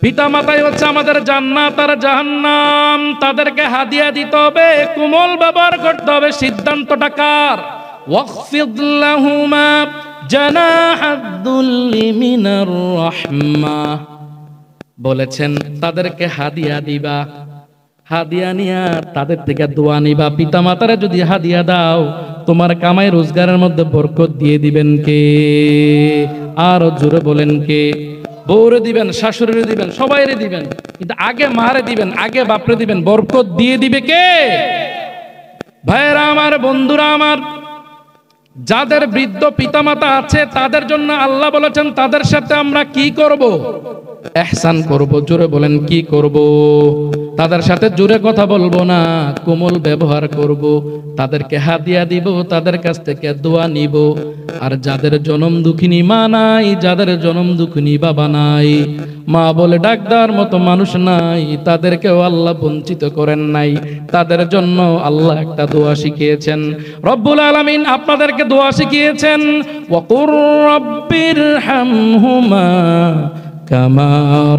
পিতামাতাই হচ্ছে আমাদের জান্নাত আর জাহান্নাম। তাদেরকে হাদিয়া দিতে হবে, কোমল ব্যবহার করতে হবে। সিদ্ধান্তটা কার? ওয়াখফিদ লাহুমা জানাহাদ-দুল্লি মিনার রাহমাহ। বলেছেন তাদেরকে হাদিয়া দিবা, হাদিয়া নিয়া তাদের থেকে দোয়া নিবা। পিতামাতারা যদি হাদিয়া দাও, তোমার কামাই রোজগারের মধ্যে বরকত দিয়ে দিবেন কে? আর জোরে বলেন কে? বউরে দিবেন, শাশুড়িরে দিবেন, সবাইরে দিবেন, কিন্তু আগে মারে দিবেন, আগে বাপরে দিবেন। বরকত দিয়ে দিবে কে? ভাইরা আমার, বন্ধুরা আমার, যাদের বৃদ্ধ পিতামাতা আছে তাদের জন্য আল্লাহ বলেছেন তাদের সাথে আমরা কি করব? ইহসান করব। জোরে বলেন, কি করব? তাদের সাথে জোরে কথা বলবো না, কোমল ব্যবহার করব। তাদেরকে হাদিয়া দিব, তাদের কাছ থেকে দোয়া নিব। আর যাদের জনম দুঃখিনী মা নাই, যাদের জনম দুঃখিনী বাবা নাই, মা বলে ডাক দেওয়ার মতো মানুষ নাই, তাদেরকেও আল্লাহ বঞ্চিত করেন নাই। তাদের জন্য আল্লাহ একটা দোয়া শিখিয়েছেন। রব্বুল আলামিন আপনাদেরকে দোয়া শিখিয়েছেন, ওয়াকুর রব্বিরহামহুমা কামা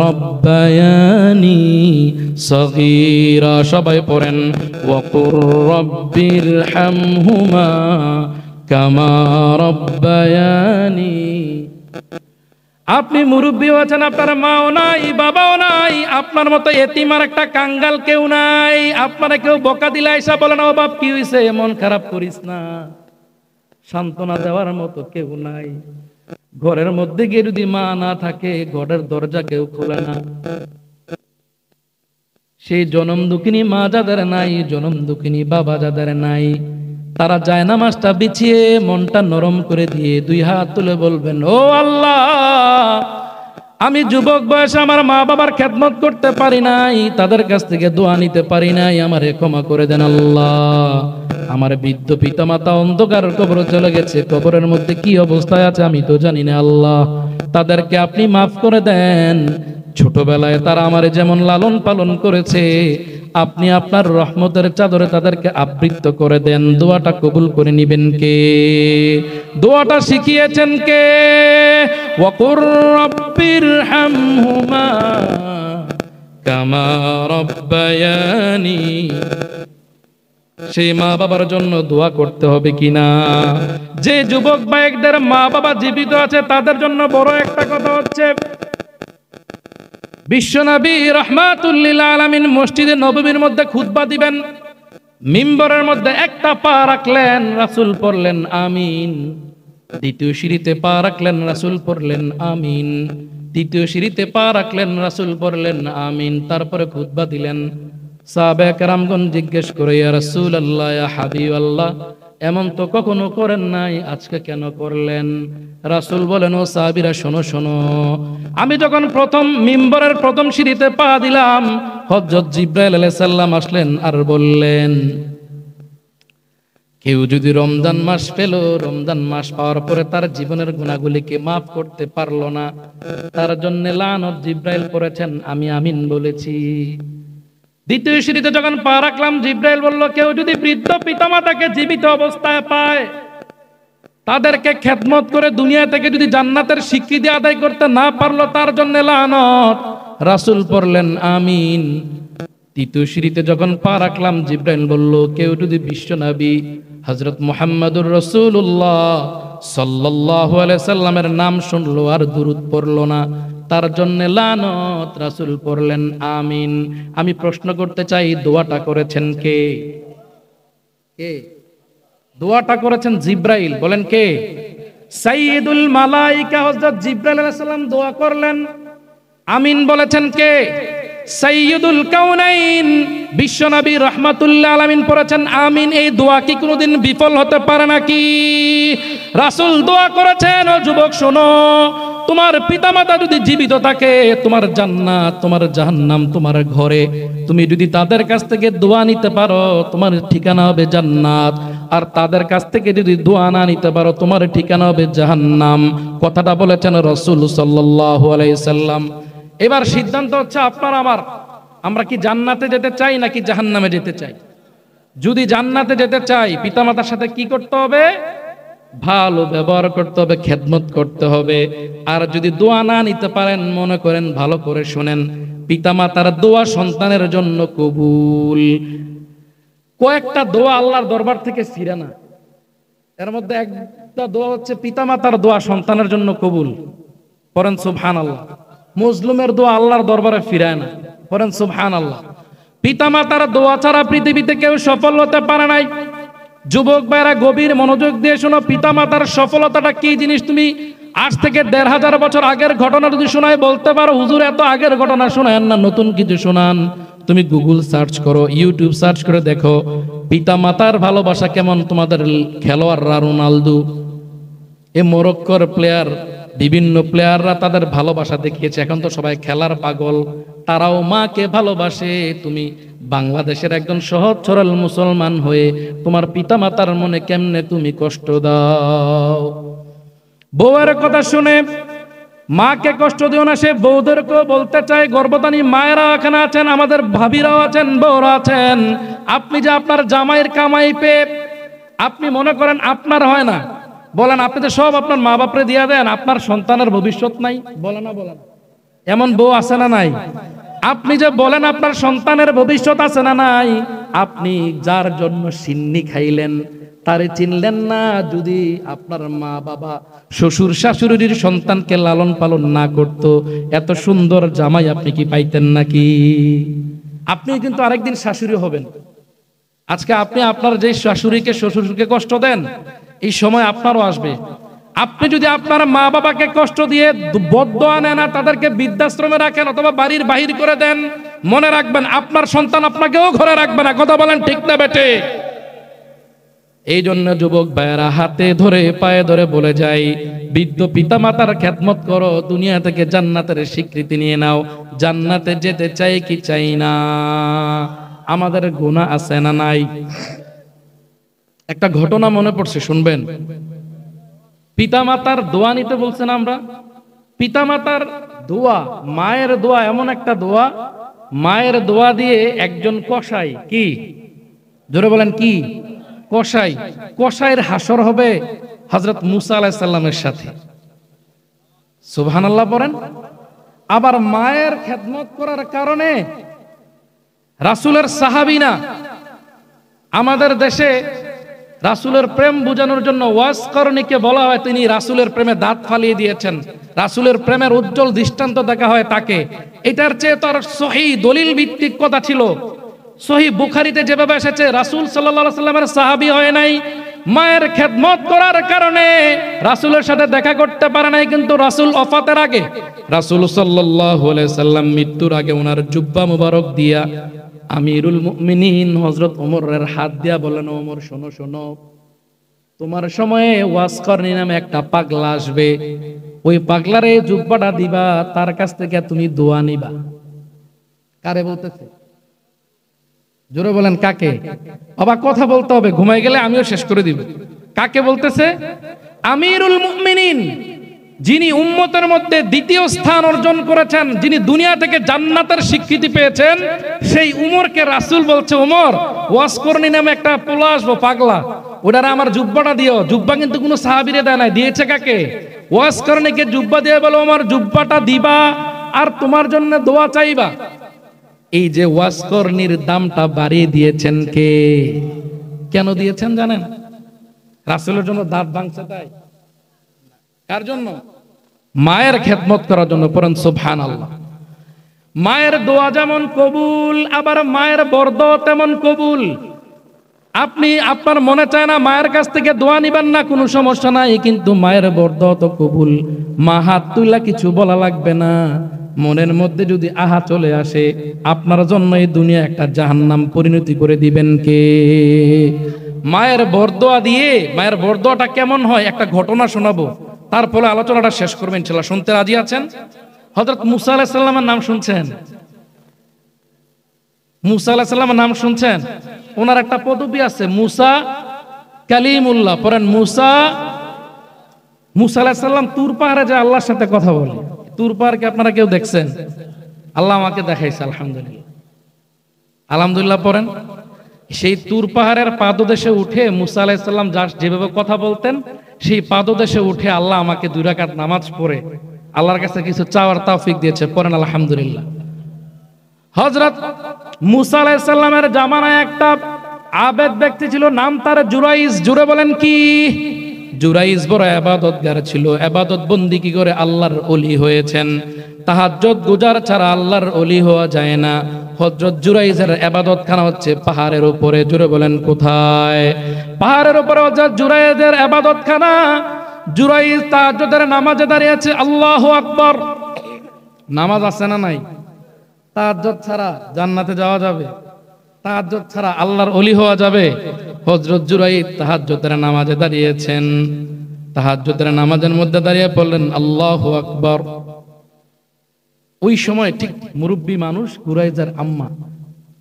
রব্বায়ানি সগীরা। সবাই পড়েন, ওয়াকুর রব্বিরহামহুমা কামা রব্বায়ানি। আপনি মুরব্বী আছেন, আপনার মাও নাই, বাবাও নাই, আপনার মতো এতিম আর একটা কাঙ্গাল কেউ নাই। আপনারা কেউ বকা দিলে আইসা বলেন, ও বাপ কি হইছে, মন খারাপ করিস না। সান্ত্বনা দেওয়ার মতো কেউ নাই। ঘরের মধ্যে গিয়ে যদি মা না থাকে, ঘরের দরজা কেউ খোলে না। সেই জনম দুঃখিনী মা যাদের নাই, জনম দুঃখিনী বাবা যাদের নাই, তারা জায়নামাজটা বিছিয়ে মনটা নরম করে দিয়ে 2 হাত তুলে বলবেন, ও আল্লাহ, আমি যুবক বয়সে আমার মা বাবার খেদমত করতে পারি নাই, তাদের কাছ থেকে দোয়া নিতে পারি নাই, আমারে ক্ষমা করে দেন আল্লাহ। আমার বৃদ্ধ পিতামাতা অন্ধকার কবরে চলে গেছে, কবরের মধ্যে কি অবস্থায় আছে আমি তো জানি না আল্লাহ, তাদেরকে আপনি মাফ করে দেন। ছোটবেলায় তারা আমারে যেমন লালন পালন করেছে, আপনি আপনার রহমতের চাদরে তাদেরকে আবৃত করে দেন। দোয়াটা কবুল করে নিবেন কে? দোয়াটা শিখিয়েছেন কে? ওয়াকুর রাব্বিরহামহুমা কামা রাব্বায়ানি। সেই মা বাবার জন্য দোয়া করতে হবে কিনা? যে যুবক ভাইদের মা বাবা জীবিত আছে তাদের জন্য বড় একটা কথা হচ্ছে, বিশ্বনবী রাহমাতুল লিল আলামিন মসজিদে নববীর মধ্যে খুতবা দিবেন, মিম্বরের মধ্যে একটা পা রাখলেন, রাসূল পড়লেন আমিন। দ্বিতীয় সিঁড়িতে পা রাখলেন, রাসূল পড়লেন আমিন। তৃতীয় সিঁড়িতে পা রাখলেন, রাসূল পড়লেন আমিন। তারপরে খুতবা দিলেন। সাহাবায়ে কেরামগণ জিজ্ঞেস করে, ইয়া রাসূলুল্লাহ, ইয়া হাবিবাল্লাহ, এমন তো কখনো করেন নাই, আজকে কেন করলেন? রাসূল বলেন, ও সাহাবীরা শোনো শোনো, আমি যখন প্রথম মিম্বরের প্রথম সিঁড়িতে পা দিলাম, হযরত জিবরাইল আলাইহিস সালাম আসলেন আর বললেন, কেউ যদি রমজান মাস পেল, রমজান মাস পাওয়ার পরে তার জীবনের গুনাহগুলিকে মাফ করতে পারলো না, তার জন্য লানত জিবরাইল করেছেন, আমি আমিন বলেছি। দ্বিতীয় সিঁড়িতে যখন পা রাখলাম, জিবরাইল বলল, কেউ যদি বৃদ্ধ পিতামাতাকে জীবিত অবস্থায় পায়, তাদেরকে খেদমত করে দুনিয়া থেকে যদি জান্নাতের স্বীকৃতি আদায় করতে না পারলো, তার জন্য লানত। রাসূল পড়লেন আমিন। তৃতীয় সিঁড়িতে যখন পা রাখলাম, জিবরাইল বলল, কেউ যদি বিশ্বনবী হযরত মুহাম্মদুর রাসূলুল্লাহ সাল্লাল্লাহু আলাইহি সাল্লামের নাম শুনলো আর দুরূদ পড়লো না, তার জন্য লানত। রাসূল পড়লেন আমিন। আমি প্রশ্ন করতে চাই, দোয়াটা করেছেন কে? কে দোয়াটা করেছেন? জিবরাইল। বলেন কে? সাইয়্যিদুল মালায়েকা হযরত জিবরাইল আলাইহিস সালাম দোয়া করলেন। আমিন বলেছেন কে? সাইয়্যিদুল কাউনাইন বিশ্বনবী রাহমাতুল্লাহ আলামিন পড়েছেন আমিন। এই দোয়া কি কোনোদিন বিফল হতে পারে নাকি? রাসূল দোয়া করেছেন। ও যুবক শোনো, তোমার পিতামাতা যদি জীবিত থাকে, তোমার জান্নাত, তোমার জাহান্নাম তোমার ঘরে। তুমি যদি তাদের কাছ থেকে দোয়া নিতে পারো, তোমার ঠিকানা হবে জান্নাত। আর তাদের কাছ থেকে যদি দোয়া না নিতে পারো, তোমার ঠিকানা হবে জাহান্নাম। কথাটা বলেছেন রাসূল সাল্লাল্লাহু আলাইহি সাল্লাম। এবার সিদ্ধান্ত হচ্ছে আপনার আমার, আমরা কি জান্নাতে যেতে চাই নাকি জাহান্নামে যেতে চাই? যদি জান্নাতে যেতে চাই, পিতামাতার সাথে কি করতে হবে? ভালো ব্যবহার করতে হবে, খেদমত করতে হবে। আর যদি দোয়া না নিতে পারেন, মনে করেন, ভালো করে শুনেন, পিতামাতার দোয়া সন্তানের জন্য কবুল। কয়েকটা দোয়া আল্লাহর দরবার থেকে ফিরে না, এর মধ্যে একটা দোয়া হচ্ছে পিতামাতার দোয়া সন্তানের জন্য কবুল। পড়েন সুবহানাল্লাহ। মজলুমের দোয়া আল্লাহর দরবারে ফিরায় না। পড়েন সুবহানাল্লাহ। পিতামাতার দোয়া ছাড়া পৃথিবীতে কেউ সফল হতে পারে নাই। যুবক ভাইরা গভীর মনোযোগ দিয়ে শোনো, পিতামাতার সফলতাটা কি জিনিস তুমি আজ থেকে ১৫০০ বছর আগের ঘটনা যদি শোনায় বলতে পারো, হুজুর এত আগের ঘটনা শোনায় না, নতুন কিছু শোনান। তুমি গুগল সার্চ করো, ইউটিউব সার্চ করে দেখো পিতামাতার ভালোবাসা কেমন। তোমাদের খেলোয়াড়রা, রোনালদো, এ মরক্কোর প্লেয়ার, বিভিন্ন প্লেয়াররা তাদের ভালোবাসা দেখিয়েছে। এখন তো সবাই খেলার পাগল, তারাও মাকে ভালোবাসে। তুমি বাংলাদেশের একজন সহজ সরল মুসলমান হয়ে তোমার পিতামাতার মনে কেমনে তুমি কষ্ট দাও? বউয়ের কথা শুনে মাকে কষ্ট দিও না। সে বউদেরকেও বলতে চাই, গর্ভধারী মায়েরা এখানে আছেন, আমাদের ভাবিরাও আছেন, বউরা আছেন। আপনি যে আপনার জামাইয়ের কামাই পেয়ে আপনি মনে করেন আপনার হয় না, বলেন আপনি যে সব আপনার মা বাপরে দিয়া দেন, আপনার সন্তানের ভবিষ্যৎ নাই, বলে না? বলেন, এমন বউ আছে না নাই? আপনি যে বলেন আপনার সন্তানের ভবিষ্যৎ আছে না নাই? আপনি যার জন্য সিন্নি খাইলেন তারে চিনলেন না। যদি আপনার মা বাবা, শ্বশুর শাশুড়ির সন্তানকে লালন পালন না করত, এত সুন্দর জামাই আপনি কি পাইতেন নাকি? আপনি কিন্তু আরেকদিন শাশুড়ি হবেন। আজকে আপনি আপনার যে শাশুড়িকে, শ্বশুরকে কষ্ট দেন, এই সময় আপনারও আসবে। আপনি যদি আপনার মা বাবাকে কষ্ট দিয়ে বদদোয়া নেন আর তাদেরকে বৃদ্ধাশ্রমে রাখেন অথবা বাড়ির বাহির করে দেন, মনে রাখবেন আপনার সন্তান আপনাকেও ঘরে রাখবে না। কথা বলেন ঠিক না বেটে? এই জন্য যুবক ভাইয়েরা, হাতে ধরে পায়ে ধরে বলে যাই, বৃদ্ধ পিতা মাতার খেদমত করো, দুনিয়া থেকে জান্নাতের স্বীকৃতি নিয়ে নাও। জান্নাতে যেতে চাই কি চাই না? আমাদের গুনাহ আছে না নাই? একটা ঘটনা মনে পড়ছে, শুনবেন। পিতামাতার দোয়া নিতে বলছেন আমরা। পিতামাতার দোয়া, মায়ের দোয়া এমন একটা দোয়া, মায়ের দোয়া দিয়ে একজন কসাই, কি জোরে বলেন, কি কসাই, কসাইয়ের হাসর হবে হযরত মুসা আলাইহিস সালামের সাথে। সুবহানাল্লাহ পড়েন। আবার মায়ের খেদমত করার কারণে রাসূলের সাহাবীনা, আমাদের দেশে রাসূলের প্রেম বোঝানোর জন্য ওয়াজ করণীকে বলা হয় তিনি রাসূলের প্রেমে দাঁত ফালিয়ে দিয়েছেন, রাসূলের প্রেমের উজ্জ্বল দৃষ্টান্ত দেখা হয় তাকে। এটার চেয়ে তার সহিহ দলিল ভিত্তিক কথা ছিল। সহিহ বুখারীতে যেভাবে এসেছে, রাসূল সাল্লাল্লাহু আলাইহি সাল্লামের সাহাবী হয় নাই, মায়ের খেদমত করার কারণে রাসূলের সাথে দেখা করতে পারে নাই, কিন্তু রাসূল ওফাতের আগে, রাসূল সাল্লাল্লাহু আলাইহি সাল্লাম মৃত্যুর আগে ওনার জুব্বা মুবারক দিয়া আমিরুল মুমিনিন হযরত ওমরের হাত দিয়া বলেন, ওমর শোনো শোনো, তোমার সময়ে ওয়াজ করনি নামে একটা পাগলা আসবে, ওই পাগলারে জুব্বাটা দিবা, তার কাছ থেকে তুমি দোয়া নিবা। কারে বলতেছে? জোরে বলেন কাকে? বাবা কথা বলতে হবে, ঘুমাই গেলে আমিও শেষ করে দিব। কাকে বলতেছে? আমিরুল মুমিনিন, যিনি উম্মতের মধ্যে দ্বিতীয় স্থান অর্জন করেছেন, যিনি দুনিয়া থেকে জান্নাতের স্বীকৃতি পেয়েছেন, সেই উমরকে রাসূল বলছে, উমর ওয়াজ করনি নামে একটা পোলা আসবো পাগলা, ওটারে আমার জুব্বাটা দিও। জুব্বা কিন্তু কোনো সাহাবীরে দেয় নাই, দিয়েছে কাকে? ওয়াজ করণীকে জুব্বা দিয়ে বলো আমার জুব্বাটা দিবা আর তোমার জন্য দোয়া চাইবা। এই যে ওয়াজ করণীর দামটা বাড়িয়ে দিয়েছেন কে? কেন দিয়েছেন জানেন? রাসূলের জন্য দাঁত ভাঙছে তাই? কার জন্য? মায়ের খেদমত করার জন্য। পড়েন সুবহানাল্লাহ। মায়ের দোয়া যেমন কবুল, আবার মায়ের বরদোয়া তেমন কবুল। আপনি আপনার মনে চায় না মায়ের কাছ থেকে দোয়া নিবেন না, কোনো সমস্যা নাই, কিন্তু মায়ের বরদোয়া তো কবুল। মা হাত তুইলা কিছু বলা লাগবে না, মনের মধ্যে যদি আহা চলে আসে, আপনার জন্য এই দুনিয়া একটা জাহান্নাম পরিণতি করে দিবেন কে? মায়ের বরদোয়া দিয়ে। মায়ের বরদোয়াটা কেমন হয় একটা ঘটনা শোনাবো, তারপরে আলোচনাটা শেষ করবেন ইনশাআল্লাহ। শুনতে রাজি আছেন? হযরত মুসা আলাইহিস সালামের নাম শুনছেন? মুসা আলাইহিস সালামের নাম শুনছেন? ওনার একটা পদবী আছে, মুসা কালিমুল্লাহ। পড়েন মুসা। মুসা আলাইহিস সালাম তুর পাহাড়ে যে আল্লাহর সাথে কথা বলে, তুর পাহাড় কি আপনারা কেউ দেখছেন? আল্লাহ আমাকে দেখাইছে, আলহামদুলিল্লাহ। আলহামদুলিল্লাহ পড়েন। সেই তুর পাহাড়ের পাদদেশে উঠে মুসা আলাইহিস সালাম যেভাবে কথা বলতেন, সেই পাদদেশে উঠে আল্লাহ আমাকে 2 রাকাত নামাজ পড়ে আল্লাহর কাছে কিছু চাওয়ার তৌফিক দিয়েছে। পড়েন আলহামদুলিল্লাহ। হযরত মুসা আলাইহিস সালামের জামানায় একটা আবেদ ব্যক্তি ছিল, নাম তার জুরাইজ। জুরে বলেন কি? জুরাইজ বড় ইবাদতগার ছিল, ইবাদত বন্দেগী করে আল্লাহর ওলি হয়েছেন। তাহাজ্জুদ গুজার ছাড়া আল্লাহর ওলি হওয়া যায় না। হযরত জুরাইজের ইবাদতখানা হচ্ছে পাহাড়ের উপরে। জুরে বলেন কোথায়? পাহাড়ের উপরে হযরত জুরাইজের ইবাদতখানা। জুরাইজ তাহাজ্জুদের নামাজে দাঁড়িয়েছে, আল্লাহু আকবার। নামাজ আছে না নাই? তাহাজ্জুদ ছাড়া জান্নাতে যাওয়া যাবে? তাহাজ্জুদ ছাড়া আল্লাহর ওলি হওয়া যাবে? হযরত জুরাইজ তাহাজ্জুদের নামাজে দাঁড়িয়েছেন। তাহাজ্জুদের নামাজের মধ্যে দাঁড়িয়ে পড়লেন আল্লাহু আকবার। ওই সময় ঠিক মুরব্বী মানুষ জুরাইজের আম্মা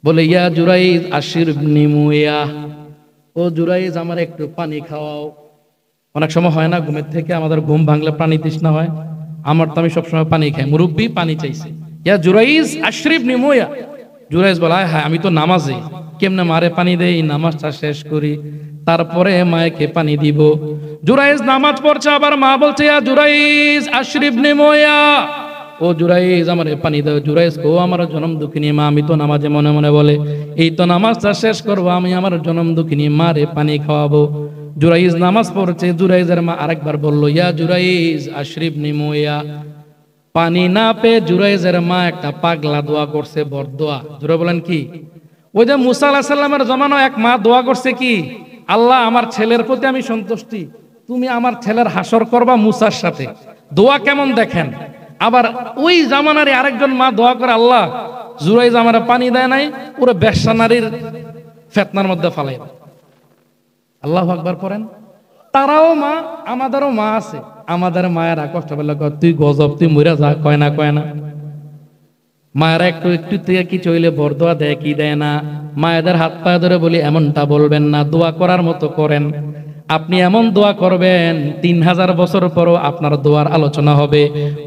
বলে, ইয়া জুরাইজ আশিরবনি মুয়া, ও জুরাইজ আমার একটু পানি খাওয়াও। অনেক সময় হয় না ঘুমের থেকে আমাদের ঘুম ভাঙলে পানি তৃষ্ণা হয়, আমার তো আমি সবসময় পানি খাই, মুরব্বী পানি চাইছে, ইয়া জুরাইজ আশরিবনি মুয়া। জুরাইজ বলে, হ্যাঁ আমি তো নামাজে, কেমনে মারে পানি দেই? নামাজটা শেষ করি তারপরে মায়েকে পানি দিব। জুরাইজ নামাজ পড়ছে, আবার মা বলছে, ইয়া জুরাইজ আশরিবনি মুয়া, ও জুরাইজ আমারে পানি দাও। জুরাইজ ও আমার জনম দুঃখিনী মা, আমি তো নামাজে মনে মনে বলে, এই তো নামাজটা শেষ করবো, আমি আমার জনম দুঃখিনী মারে পানি খাওয়াবো। জুরাইজ নামাজ পড়ছে। জুরাইজের মা আরেকবার বললো, ইয়া জুরাইজ আশরিবনি মুয়া। পানি না পেয়ে জুরাইজের মা একটা পাগলা দোয়া করছে, বরদোয়া। জুরে বলেন কি? ওই যে মুসা আলাইহিস সালামের জমানায় এক মা দোয়া করছে কি, আল্লাহ আমার ছেলের প্রতি আমি সন্তুষ্টি, তুমি আমার ছেলের হাসর করবা মুসার সাথে। দোয়া কেমন দেখেন। আবার ওই জামানারই আরেকজন মা দোয়া করে, আল্লাহ জুরাইজ আমার পানি দেয় নাই, পুরো বেশ্যা নারীর ফিতনার মধ্যে ফালাই দাও। আল্লাহু আকবার করেন। তারাও মা, আমাদেরও মা আছে। আমাদের মায়েরা কষ্ট পেলে তুই গজব, তুই মইরা যা, কয় না কয় না। মায়েরা একটু একটু থেকে কি চইলে বরদোয়া দেয় কি দেয় না। মায়েদের হাত পায়ে ধরে বলি এমনটা বলবেন না, দোয়া করার মতো করেন। আপনি এমন দোয়া করবেন 3000 বছর পরও আপনার দোয়ার আলোচনা হবে।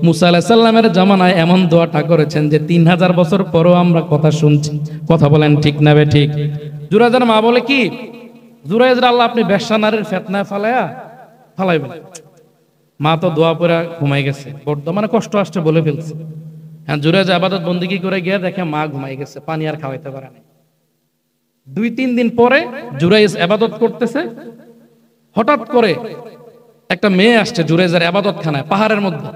মুসা আলাইহিস সালামের জামানায় এমন দোয়াটা করেছেন যে 3000 বছর পরও আমরা কথা শুনছি। কথা বলেন ঠিক না বে ঠিক? জুরাইজের মা বলে কি, জুরাইজ আল্লাহ আপনি বেশ্যা নারীর ফিতনায় ফালাইবেন। মা তো দোয়া পড়ে ঘুমাই গেছে, বর্তমানে কষ্ট আসছে বলে ফেলছে। হ্যাঁ, জুরাইজ ইবাদত বন্দেগী করে গিয়ে দেখে মা ঘুমাই গেছে, পানি আর খাওয়াইতে পারে না। 2-3 দিন পরে জুরাইজ ইবাদত করতেছে, হঠাৎ করে একটা মেয়ে আসছে জুরাইজের ইবাদতখানায় পাহাড়ের মধ্যে।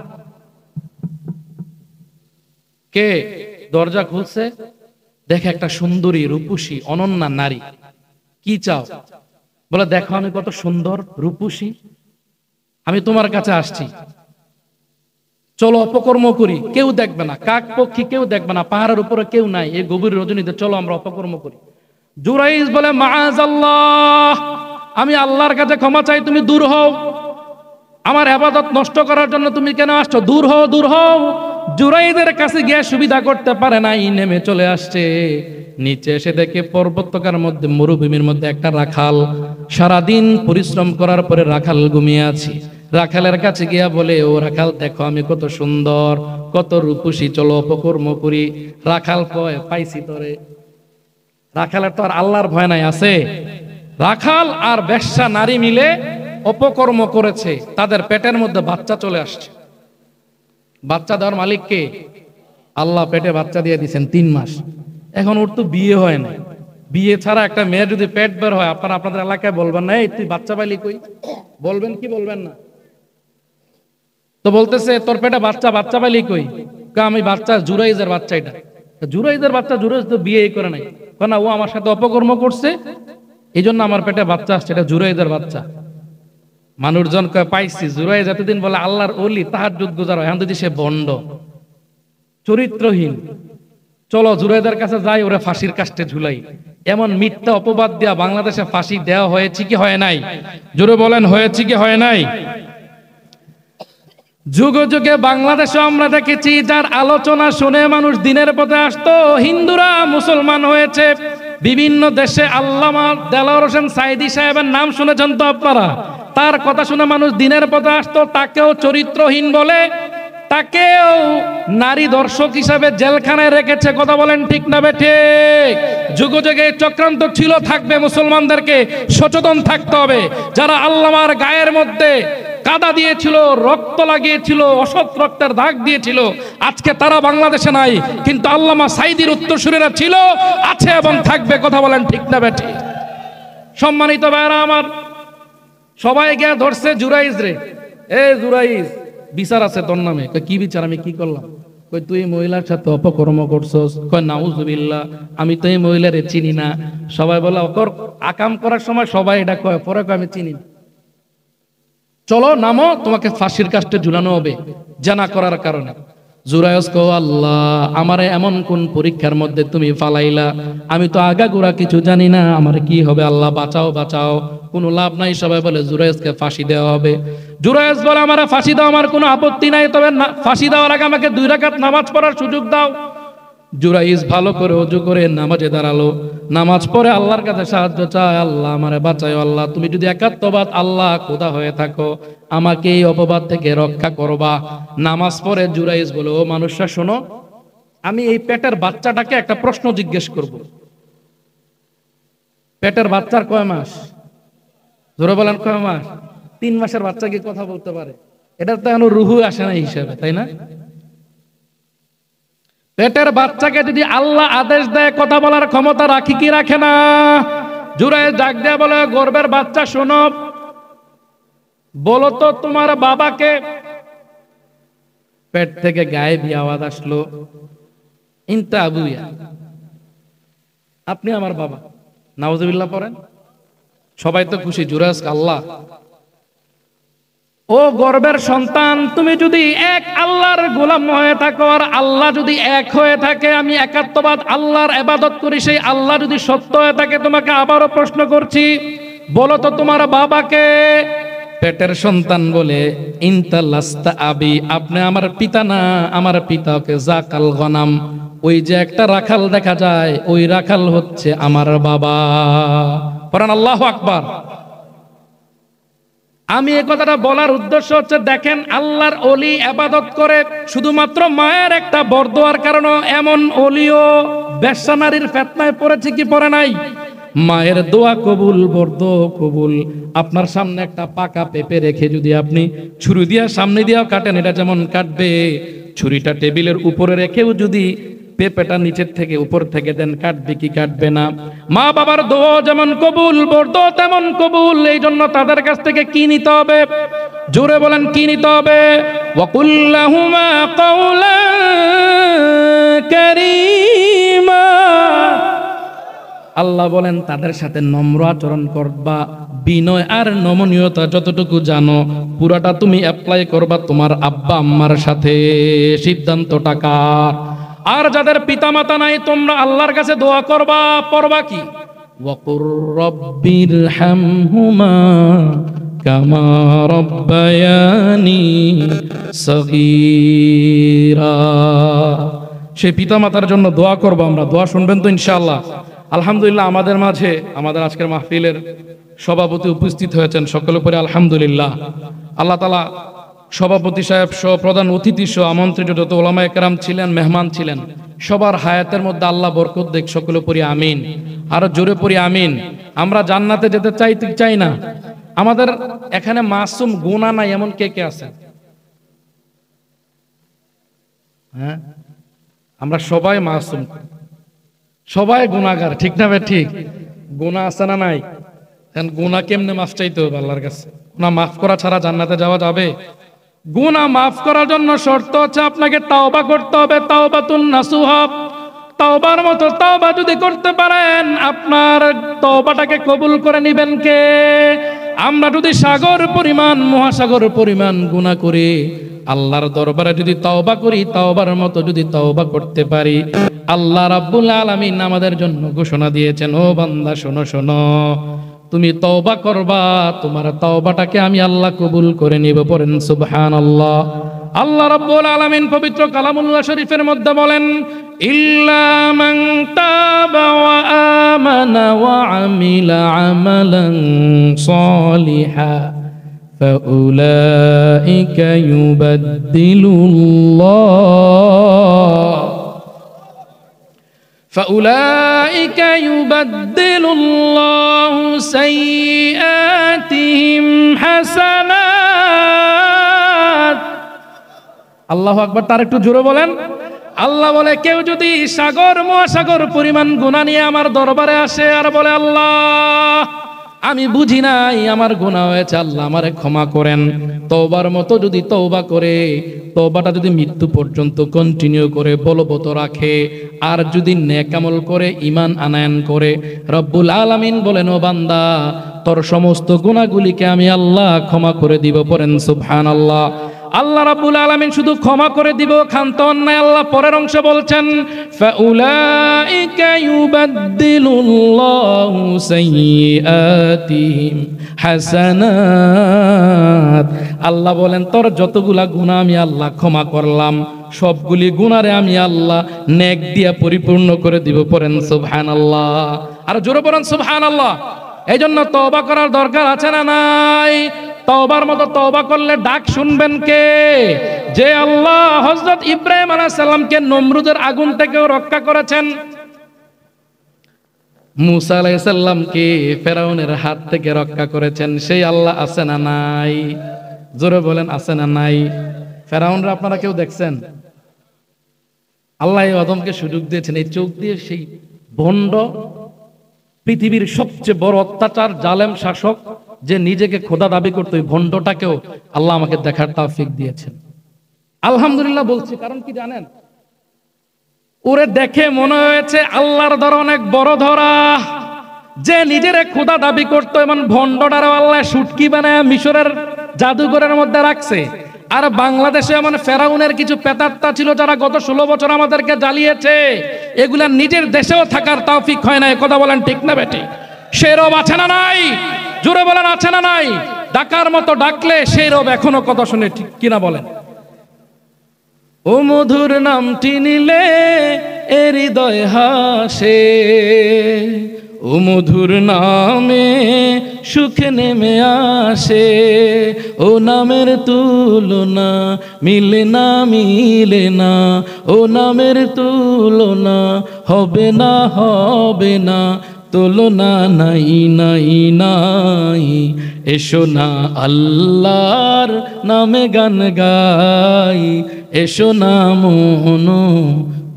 কে? দরজা খুলছে, দেখে একটা সুন্দরী রূপসী অনন্যা নারী। কি চাও? বলে দেখো আমি কত সুন্দর রূপসী, আমি তোমার কাছে আসছি, চলো অপকর্ম করি, কেউ দেখবে না, কাক পক্ষী কেউ দেখবে না, পাহাড়ের উপরে কেউ নাই, এই গভীর রজনীতে চলো আমরা অপকর্ম করি। জুরাইজ বলে মাআযাল্লাহ, আমি আল্লাহর কাছে ক্ষমা চাই, তুমি দূর হও, আমার ইবাদত নষ্ট করার জন্য তুমি কেন আসছো? দূর হও, দূর হও। জুরাইদের কাছে গিয়ে সুবিধা করতে পারে নাই, নেমে চলে আসছে। নিচে এসে দেখে পর্বতকার মধ্যে, মরুভূমির মধ্যে একটা রাখাল, সারাদিন পরিশ্রম করার পরে রাখাল ঘুমিয়ে আছে। রাখালের কাছে গিয়া বলে, ও রাখাল দেখো আমি কত সুন্দর, কত রূপসী, চলো অপকর্ম করি। রাখাল কয়, পাইছি তোরে। রাখালের তো আর আল্লাহর ভয় নাই, আছে? রাখাল আর বেশ্যা নারী মিলে অপকর্ম করেছে, তাদের পেটের মধ্যে বাচ্চা চলে আসছে। বাচ্চা দেওয়ার মালিক কে? আল্লাহ। পেটে বাচ্চা দিয়ে দিয়েছেন 3 মাস। এখন ওর তো বিয়ে হয় না, বিয়ে ছাড়া একটা মেয়ের যদি পেট বের হয়, আপনারা আপনাদের এলাকায় বলবেন না এই তুই বাচ্চা পাইলি কই? বলবেন কি বলবেন না? তো বলতেছে তোর পেটে বাচ্চা পাইলি কই? আমি বাচ্চা জুরাইজের বাচ্চা, এটা জুরাইজের বাচ্চা। জুরাইজ তো বিয়ে করে নাই, না ও আমার সাথে অপকর্ম করছে, এই জন্য আমার পেটে বাচ্চা আসছে, এটা জুরাইজের বাচ্চা। মানুষজন কয় পাইছি। জুরাইজ এতদিন বলে আল্লাহর ওলি, তাহাজ্জুদ গুজার, এখন যদি সে বন্ড, চরিত্রহীন, চলো জুরাইদের কাছে যাই, ওরা ফাঁসির কাস্টে ঝুলাই। এমন মিথ্যা অপবাদ দেয়া বাংলাদেশে ফাঁসি দেওয়া হয়েছে কি হয় নাই? জোরে বলেন, হয়েছে কি হয় নাই? যুগে যুগে বাংলাদেশে আমরা দেখেছি যার আলোচনা শুনে মানুষ দিনের পথে আসতো। হিন্দুরা মুসলমান হয়েছে বিভিন্ন দেশে। আল্লামা দেলোয়ার হোসেন সাইদি সাহেবের নাম শুনেছেন তো আপনারা? তার কথা শুনে মানুষ দিনের পথে আসতো, তাকেও চরিত্রহীন বলে, তাকেও নারী দর্শক হিসাবে জেলখানায় রেখেছে। কথা বলেন ঠিক না বেঠিক? যুগ যুগে চক্রান্ত ছিল, থাকবে। মুসলমানদেরকে সচেতন থাকতে হবে। যারা আল্লামার গায়ের মধ্যে কাদা দিয়েছিল, রক্ত লাগিয়েছিল, অসৎ রক্তের দাগ দিয়েছিল, আজকে তারা বাংলাদেশে নাই, কিন্তু আল্লামা সাইদির উত্তরসূরিরা ছিল, আছে এবং থাকবে। কথা বলেন ঠিক না বেঠিক? সম্মানিত ভাইরা আমার, সবাই গিয়ে ধরছে জুরাইজ রে, এ জুরাইজ বিচার আছে তোর নামে। কি বিচার? আমি কি করলাম? কই তুই মহিলার সাথে অপকর্ম করছস। কয় নাউজুবিল্লাহ, আমি তো এই মহিলারে চিনি না। সবাই বলে অকর আকাম করার সময় সবাই এটা কয়, পরে কয় আমি চিনি না। চলো নামো, তোমাকে ফাঁসির কাস্টে ঝুলানো হবে জানা করার কারণে। জুরাইজ কও, আল্লাহ আমারে এমন কোন পরীক্ষার মধ্যে তুমি ফালাইলা, আমি তো আগাগোড়া কিছু জানি না, আমার কি হবে? আল্লাহ বাঁচাও, বাঁচাও। কোনো লাভ নাই। সবাই বলে জুরাইজকে ফাঁসি দেওয়া হবে। জুরাইজ বলে আমারে ফাঁসি দাও, আমার কোনো আপত্তি নাই, তবে ফাঁসি দেওয়ার আগে আমাকে 2 রাকাত নামাজ পড়ার সুযোগ দাও। জুরাইজ ভালো করে ওযু করে নামাজে দাঁড়ালো। নামাজ পড়ে আল্লাহর কাছে সাহায্য চায়, আল্লাহ আমারে বাঁচাও। আল্লাহ তুমি যদি একাত্মবাদ আল্লাহ খোদা হয়ে থাকো, আমাকে এই অপবাদ থেকে রক্ষা করবা। নামাজ পড়ে জুরাইজ বলে, ও মানুষরা শোনো, আমি এই পেটের বাচ্চাটাকে একটা প্রশ্ন জিজ্ঞেস করব। পেটের বাচ্চার কয় মাস? জোরে বলেন, কয় মাস? 3 মাসের বাচ্চা কি কথা বলতে পারে? এটার তো এখনো রুহু আসে না হিসাবে, তাই না? পেটের বাচ্চাকে যদি আল্লাহ আদেশ দেয়, কথা বলার ক্ষমতা রাখি কি রাখে না? জুরাইজ ডাক দেয়া বলে, গর্ভের বাচ্চা শোনো, বলো তো তোমার বাবাকে। পেট থেকে গায়েবী আওয়াজ আসলো, ইনতা আবুয়া, আপনি আমার বাবা। নাউজুবিল্লাহ পড়েন। সবাই তো খুশি। জুরাইজ, আল্লাহ ও গর্বের সন্তান, তুমি যদি এক আল্লাহর গোলাম হয়ে থাকো, আর আল্লাহ যদি এক হয়ে থাকে, আমি একাত্মবাদ আল্লাহর ইবাদত করি, সেই আল্লাহ যদি সত্য হয়ে থাকে, তোমাকে আবারও প্রশ্ন করছি, বলো তো তোমার বাবাকে। পেটের সন্তান বলে, ইনতা লাস্তা আবি, আপনি আমার পিতা না, আমার পিতাকে জাকাল গনাম, ওই যে একটা রাখাল দেখা যায়, ওই রাখাল হচ্ছে আমার বাবা। পড়েন আল্লাহু আকবার। আমি এই কথাটা বলার উদ্দেশ্য হচ্ছে, দেখেন আল্লাহর ওলি ইবাদত করে শুধুমাত্র মায়ের একটা বরদোয়ার কারণে এমন ওলিও বেশ্যা নারীর ফিতনায় পড়েছে কি পড়ে নাই? মায়ের দোয়া কবুল, বরদ কবুল। আপনার সামনে একটা পাকা পেঁপে রেখে যদি আপনি ছুরি দিয়ে সামনে দিয়েও কাটেন, এটা যেমন কাটবে, ছুরিটা টেবিলের উপরে রেখেও যদি পেঁপেটা নিচের থেকে উপর থেকে দেন, কাটবে কি কাটবে না? মা বাবার দোয়া যেমন কবুল, বরদ তেমন কবুল। এই জন্য তাদের কাছ থেকে কি নিতে হবে? জোরে বলেন, কি নিতে হবে? ওয়াকুল্লাহুমা কাওলান কারীমা। আল্লাহ বলেন তাদের সাথে নম্র আচরণ করবা, বিনয় আর নমনীয়তা যতটুকু জানো পুরাটা তুমি অ্যাপ্লাই করবা তোমার আব্বা আম্মার সাথে। সিদ্ধান্তটা কার? আর যাদের পিতামাতা নাই, তোমরা আল্লাহর কাছে দোয়া করবা, পড়বা কি? ওয়াকুর রব্বিরহামহুমা কামা রব্বায়ানি সগীরা। সেই পিতামাতার জন্য দোয়া করবো আমরা। দোয়া শুনবেন তো ইনশাআল্লাহ? আলহামদুলিল্লাহ, আমাদের মাঝে আমাদের আজকের মাহফিলের সভাপতি উপস্থিত হয়েছেন, সকলের উপরে আলহামদুলিল্লাহ। আল্লাহ তাআলা সভাপতি সাহেব সহ প্রধান অতিথি সহ আমন্ত্রিত যত ওলামায়ে কেরাম ছিলেন, মেহমান ছিলেন, সবার হায়াতের মধ্যে আল্লাহ বরকত দেখ, সকলের উপরে আমিন। আরো জোরে পড়ি আমিন। আমরা জান্নাতে যেতে চাই না? আমাদের এখানে মাসুম গুনাহ নাই এমন কে কে আছে? হ্যাঁ, আমরা সবাই মাসুম, সবাই গুনাহগার, ঠিক না ভাই? ঠিক। গুনাহ আছে না নাই? গুনাহ কেমনে মাফ চাইতে হবে আল্লাহর কাছে? গুনাহ মাফ করা ছাড়া জান্নাতে যাওয়া যাবে? গুনাহ মাফ করার জন্য শর্ত হচ্ছে আপনাকে তাওবা করতে হবে, তাওবাতুন নাসুহা। তাওবার মতো তাওবা যদি করতে পারেন, আপনার তাওবাটাকে কবুল করে নেবেন কে? আমরা যদি সাগর পরিমাণ, মহাসাগর পরিমাণ গুনাহ করি, আল্লাহর দরবারে যদি তাওবা করি, তাওবার মতো যদি তাওবা করতে পারি, আল্লাহ রাব্বুল আলামিন আমাদের জন্য ঘোষণা দিয়েছেন, ও বান্দা শোনো শোনো, তুমি তওবা করবা, তোমার তওবাটাকে আমি আল্লাহ কবুল করে নিব। পড়েন সুবহানাল্লাহ। আল্লাহ রাব্বুল আলামিন পবিত্র কালামুল্লাহ শরীফের মধ্যে বলেন, ইল্লা মান তাবা ওয়া আমানা ওয়া আমিলা আমালান সালিহা ফাউলাইকা ইউবাদদিলুল্লাহ فأولئك يبدل الله سيئاتهم حسنات। আল্লাহু আকবার। তার একটু জোরে বলেন। আল্লাহ বলে, কেউ যদি সাগর মহাসাগর পরিমাণ গুনাহ নিয়ে আমার দরবারে আসে আর বলে, আল্লাহ আমি বুঝি নাই আমার গুনাহ হয়েছে, আল্লাহ আমারে ক্ষমা করেন, তওবার মতো যদি তওবা করে, তওবাটা যদি মৃত্যু পর্যন্ত কন্টিনিউ করে বলবৎ রাখে, আর যদি নেক আমল করে, ঈমান আনয়ন করে, রব্বুল আলামিন বলেন, ও বান্দা তোর সমস্ত গুনাহগুলিকে আমি আল্লাহ ক্ষমা করে দিব। পড়েন সুবহানাল্লাহ। আল্লাহ রাব্বুল আলামিন শুধু ক্ষমা করে দিব, ক্ষান্ত অন্যায় আল্লাহ পরের অংশে বলছেন, ফাউলাইকা ইউবাদদিলুল্লাহু সাইয়্যাতিহিম হাসানাত। আল্লাহ বলেন, তোর যতগুলা গুনাহ আমি আল্লাহ ক্ষমা করলাম, সবগুলি গুনারে আমি আল্লাহ নেক দিয়া পরিপূর্ণ করে দিব। পড়েন সুবহানাল্লাহ। আর জোরে পড়েন সুবহানাল্লাহ। এই জন্য তওবা করার দরকার আছে না নাই? তওবার মতো তওবা করলে ডাক শুনবেন কে? যে আল্লাহ হযরত ইব্রাহিম আলাইহিস সালামকে নমরুদের আগুন থেকেও রক্ষা করেছেন, মুসা আলাইহিস সালামকে ফেরাউনের হাত থেকে রক্ষা করেছেন, সেই আল্লাহ আছে না নাই? জোরে বলেন, আছে না নাই? ফেরাউনরা আপনারা কেউ দেখছেন? আল্লাহ আদমকে সুযোগ দিয়েছেন, এই চোখ দিয়ে সেই ভণ্ড, পৃথিবীর সবচেয়ে বড় অত্যাচার জালেম শাসক, যে নিজেকে খোদা দাবি করতো, ওই ভণ্ডটাকেও আল্লাহ আমাকে দেখার তৌফিক দিয়েছেন। আলহামদুলিল্লাহ বলছি, কারণ কি জানেন? ওরে দেখে মনে হয়েছে আল্লাহর দ্বারা অনেক বড় ধরা। যে নিজের খোদা দাবি করতো, এমন ভণ্ডটারও আল্লাহ শুটকি বানায় মিশরের জাদুঘরের মধ্যে রাখছে। আর বাংলাদেশে এমন ফেরাউনের কিছু পেতাত্তা ছিল যারা গত 16 বছর আমাদেরকে জ্বালিয়েছে, এগুলা নিজের দেশেও থাকার তৌফিক হয় না। কথা বলেন ঠিক না বেটি? সেই রব আছে না নাই? জোরে বলেন, আছে না নাই? ডাকার মতো ডাকলে সেই রব এখনো কথা শুনে, ঠিক কিনা বলেন? ও মধুর নামটি নিলে এ হৃদয় হাসে, ও ও মধুর নামে সুখ নেমে আসে, ও নামের তুলনা মিলে না মিলে না, ও নামের তুলনা হবে না হবে না, তুলনা নাই নাই নাই। এসো না আল্লাহর নামে গান গাই, এসো না মন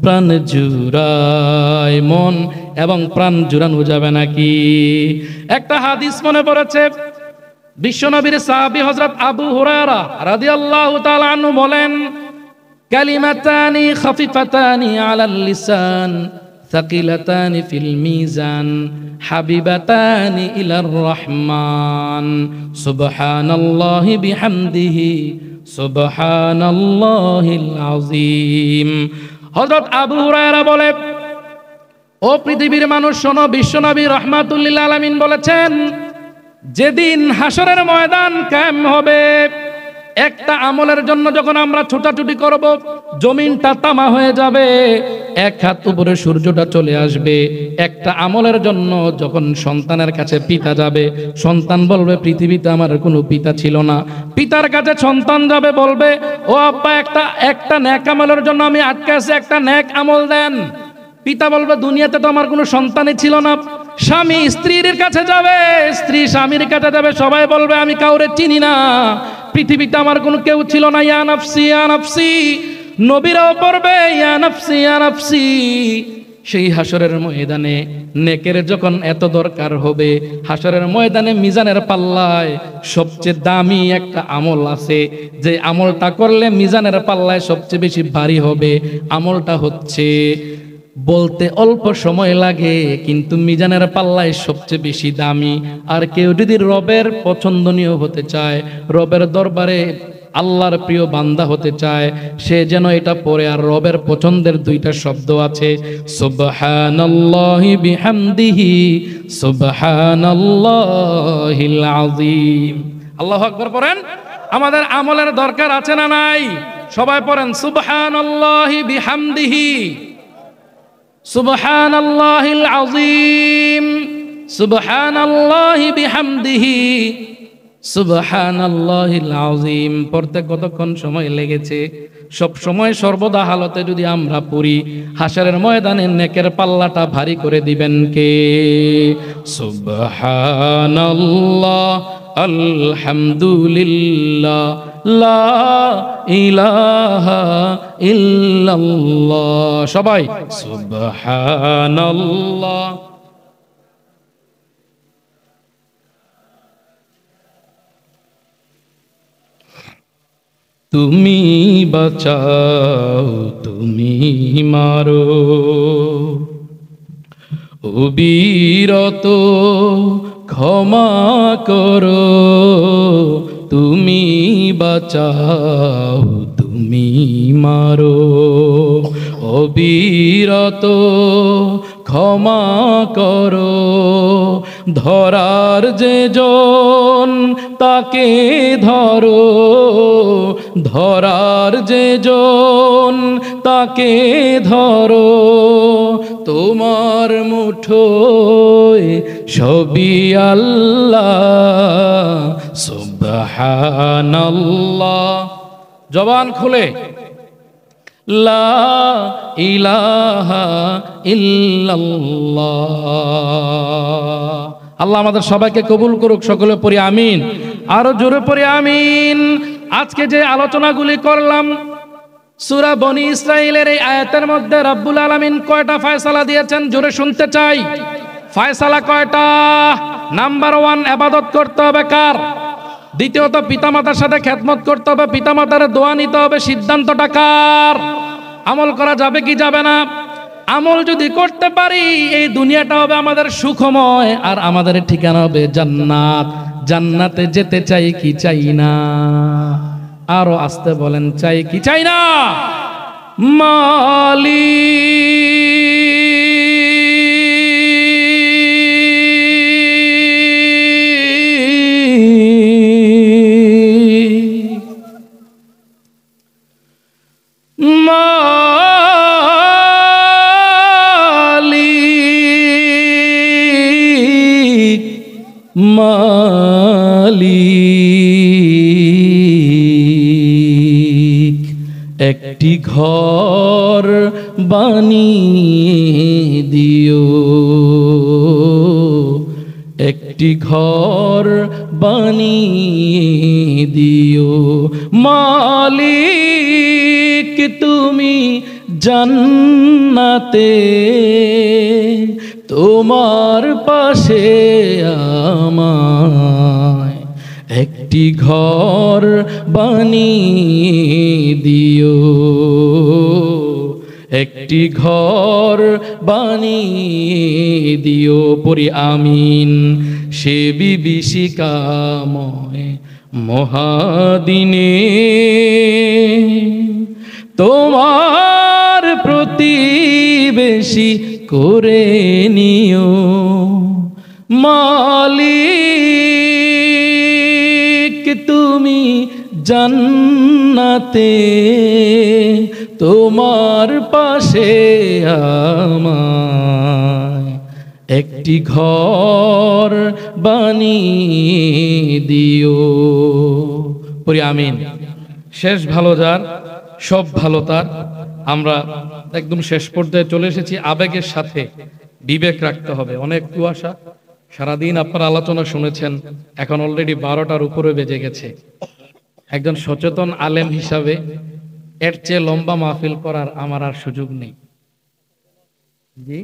প্রাণ জুড়ায়। মন এবং প্রাণ জুড়ানো যাবে নাকি? একটা হাদিস মনে পড়েছে, বিশ্বনবীর সাহাবী হযরত আবু হুরায়রা রাদিয়াল্লাহু তাআলা আনহু বলেন, কালিমাতানি খাফিফাতানি আলাল লিসান সাকিলাতানি ফিল মিজান হাবিবাতানি ইলার রহমান সুবহানাল্লাহি বিহামদিহি সুবহানাল্লাহিল আযীম। হযরত আবু হুরায়রা বলে, ও পৃথিবীর মানুষ শোনো, বিশ্বনবী রাহমাতুল লিল আলামিন বলেছেন, যেদিন হাসরের ময়দান কায়েম হবে, একটা আমলের জন্য যখন আমরা ছোটাছুটি করব, জমিনটা তামা হয়ে যাবে, এক হাত উপরে সূর্যটা চলে আসবে। একটা আমলের জন্য যখন সন্তানের কাছে পিতা যাবে, সন্তান বলবে পৃথিবীতে আমার কোনো পিতা ছিল না। পিতার কাছে সন্তান যাবে, বলবে ও আব্বা একটা নেক আমলের জন্য আমি আটকে আছি, একটা নেক আমল দেন। পিতা বলবে দুনিয়াতে তো আমার কোনো সন্তানই ছিল না। স্বামী স্ত্রীর কাছে যাবে, স্ত্রী স্বামীর কাছে যাবে, সবাই বলবে আমি কাউরে চিনি না, পৃথিবীতে আমার কোনো কেউ ছিল না, ইয়া নাফসি ইয়া নাফসি। নবীরাও পড়বে ইয়া নাফসি ইয়া নাফসি। সেই হাসরের ময়দানে নেকের যখন এত দরকার হবে, হাসরের ময়দানে মিজানের পাল্লায় সবচেয়ে দামি একটা আমল আছে, যে আমলটা করলে মিজানের পাল্লায় সবচেয়ে বেশি ভারী হবে। আমলটা হচ্ছে, বলতে অল্প সময় লাগে কিন্তু মিজানের পাল্লায় সবচেয়ে বেশি দামি। আর কেউ যদি রবের পছন্দনীয় হতে চায়, রবের দরবারে আল্লাহর প্রিয় বান্দা হতে চায়, সে যেন এটা পড়ে। আর রবের পছন্দের দুইটা শব্দ আছে, সুবহানাল্লাহি বিহামদিহি সুবহানাল্লাহিল আযীম। আল্লাহু আকবার পড়েন। আমাদের আমলের দরকার আছে না নাই? সবাই পড়েন সুবহানাল্লাহি বিহামদিহি সুবহানাল্লাহিল আযীম সুবহানাল্লাহি বিহামদিহি সুবহানাল্লাহিল আযীম। পড়তে কতক্ষণ সময় লেগেছে? সব সময় সর্বদা হালতে যদি আমরা পড়ি, হাসরের ময়দানে নেকের পাল্লাটা ভারী করে দিবেন কে? সুবহানাল্লাহ আলহামদুলিল্লাহ লা ইলাহা ইল্লাল্লাহ। সবাই সুবহানাল্লাহ। তুমি বাঁচাও তুমি মারো, অবিরত ক্ষমা করো। তুমি বাঁচাও তুমি মারো, অবিরত ক্ষমা করো। ধরার যে জন তাকে ধরো, ধরার যে জন তাকে ধরো। তোমার মুঠোয় সবই আল্লাহ সুবহানাল্লাহ। জবান খুলে লা ইলাহা ইল্লাল্লাহ। আল্লাহ আমাদের সবাইকে কবুল করুক। সকলে পড়ি আমিন, আরো জোরে পড়ি আমিন। আজকে যে আলোচনাগুলি করলাম, সূরা বনি ইসরাঈলের এই আয়াতের মধ্যে রব্বুল আলামিন কয়টা ফয়সালা দিয়েছেন জোরে শুনতে চাই। ফয়সালা কয়টা? নাম্বার 1, ইবাদত করতে হবে কার? দ্বিতীয়ত, পিতামাতার সাথে খেদমত করতে হবে, পিতামাতার দোয়া নিতে হবে। সিদ্ধান্তটা কার? আমল করা যাবে কি যাবে না? আমল যদি করতে পারি, এই দুনিয়াটা হবে আমাদের সুখময়, আর আমাদের ঠিকানা হবে জান্নাত। জান্নাতে যেতে চাই কি চাই না? আরো আস্তে বলেন, চাই কি চাই না? মালিক একটি ঘর বানিয়ে দিও, একটি ঘর বানিয়ে দিও। মালিক তুমি জান্নাতে তোমার পাশে আমায় একটি ঘর বানিয়ে দিও, একটি ঘর বানিয়ে দিও। পড়ি আমিন। সে বিভীষিকাময় মহাদিনে তোমার প্রতিবেশী করে নিও। মালিক তুমি জান্নাতে তোমার পাশে আমায় একটি ঘর বানিয়ে দিও। পড়ি আমিন। শেষ ভালো যার, সব ভালো তার। আমরা একদম শেষ পর্যায়ে চলে এসেছি। আবেগের সাথে বিবেক রাখতে হবে। অনেক কুয়াশা, সারাদিন আপনারা আলোচনা শুনেছেন, এখন অলরেডি 12টার উপরে বেজে গেছে। একজন সচেতন আলেম হিসাবে এর চেয়ে লম্বা মাহফিল করার আমার আর সুযোগ নেই। জি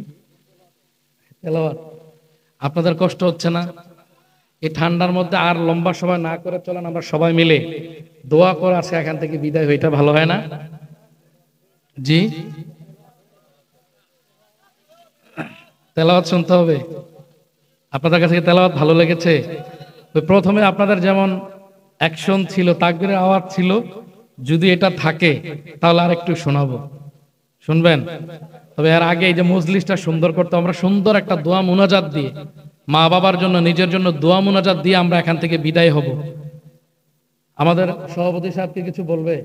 তেলাওয়াত, আপনাদের কষ্ট হচ্ছে না? এই ঠান্ডার মধ্যে আর লম্বা সময় না করে চলেন আমরা সবাই মিলে দোয়া করে আছে এখান থেকে বিদায় হই, এটা ভালো হয় না? জি তেলাওয়াত শুনতে হবে। আপনাদের কাছে তেলাওয়াত ভালো লেগেছে? প্রথমে আপনাদের যেমন অ্যাকশন ছিল, তাকবীরের আওয়াজ ছিল, যদি এটা থাকে তাহলে আর একটু শোনাবো, শুনবেন? তবে এর আগে এই যে মজলিসটা সুন্দর করতে আমরা সুন্দর একটা দোয়া মুনাজাত দিয়ে, মা বাবার জন্য নিজের জন্য দোয়া মুনাজাত দিয়ে আমরা এখান থেকে বিদায় হব। আমাদের সভাপতি সাহেব কি কিছু বলবে?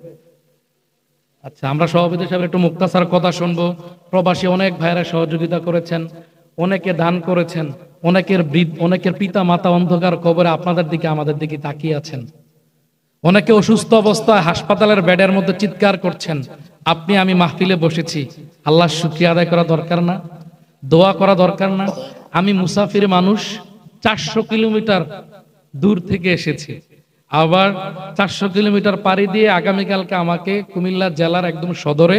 আচ্ছা, আমরা সভাপতি সাহেবের একটু মুক্তাসার কথা শুনবো। প্রবাসী অনেক ভাইরা সহযোগিতা করেছেন, অনেকে দান করেছেন, অনেকের পিতা মাতা অন্ধকার কবরে আপনাদের দিকে আমাদের দিকে তাকিয়ে আছেন, অনেকে অসুস্থ অবস্থায় হাসপাতালের বেডের মধ্যে চিৎকার করছেন। আপনি আমি মাহফিলে বসেছি, আল্লাহর শুকরিয়া আদায় করা দরকার না? দোয়া করা দরকার না? আমি মুসাফির মানুষ, 400 কিলোমিটার দূর থেকে এসেছি, আবার 400 কিলোমিটার পাড়ি দিয়ে আগামীকালকে আমাকে কুমিল্লা জেলার একদম সদরে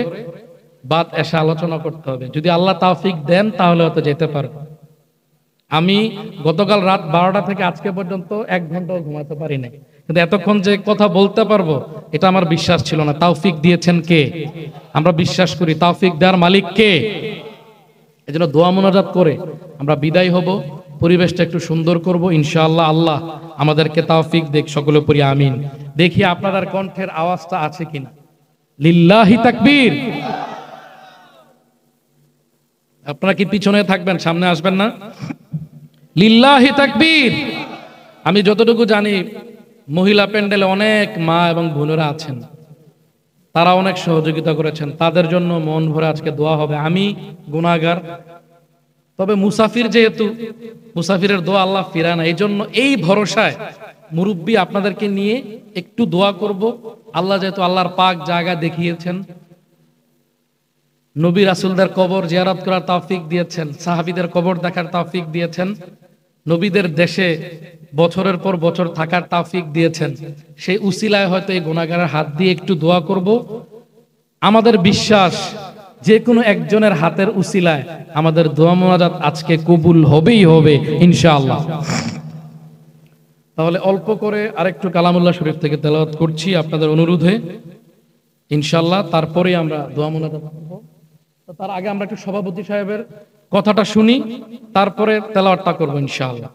বাদ এসে আলোচনা করতে হবে। যদি আল্লাহ তাওফিক দেন তাহলে হয়তো যেতে পারবো। আমি গতকাল রাত 12টা থেকে আজকে পর্যন্ত 1 ঘন্টাও ঘুমাতে পারি নাই, কিন্তু এতক্ষণ যে কথা বলতে পারবো এটা আমার বিশ্বাস ছিল না। তাওফিক দিয়েছেন কে? আমরা বিশ্বাস করি তাওফিক দেওয়ার মালিক কে। এজন্য দোয়া মুনাজাত করে আমরা বিদায় হব, পরিবেশটা একটু সুন্দর করব ইনশাআল্লাহ। আল্লাহ আমাদেরকে তাওফিক দেখ, সকলে পড়ি আমিন। দেখি আপনাদের কণ্ঠের আওয়াজটা আছে কিনা। লিল্লাহি তাকবীর। আপনারা কি পিছনে থাকবেন, সামনে আসবেন না? লিল্লাহি তাকবীর। আমি যতটুকু জানি মহিলা প্যান্ডেলে অনেক মা এবং বোনেরা আছেন, তারা অনেক সহযোগিতা করেছেন, তাদের জন্য মন ভরে আজকে দোয়া হবে। আমি গুনাহগার, তবে মুসাফির যেহেতু, মুসাফিরের দোয়া আল্লাহ ফিরায় না, এই জন্য এই ভরসায় মুরব্বী আপনাদেরকে নিয়ে একটু দোয়া করব। আল্লাহ যেহেতু আল্লাহর পাক জায়গা দেখিয়েছেন, নবী রাসূলদের কবর জিয়ারত করার তৌফিক দিয়েছেন, সাহাবীদের কবর দেখার তৌফিক দিয়েছেন, নবীদের দেশে বছরের পর বছর থাকার তৌফিক দিয়েছেন, সেই উসিলায় হয়তো এই গুনাহগারের হাত দিয়ে একটু দোয়া করব। আমাদের বিশ্বাস যে কোনো একজনের হাতের উসিলায় আমাদের দোয়া মুনাজাত আজকে কবুল হবেই হবে ইনশাআল্লাহ। তাহলে অল্প করে আরেকটু কালামুল্লাহ শরীফ থেকে তেলাওয়াত করছি আপনাদের অনুরোধে ইনশাআল্লাহ, তারপরে আমরা দোয়া মুনাজাত করব। তো তার আগে আমরা একটু সভাপতি সাহেবের কথাটা শুনি, তারপরে তেলাওয়াতটা করব ইনশাআল্লাহ।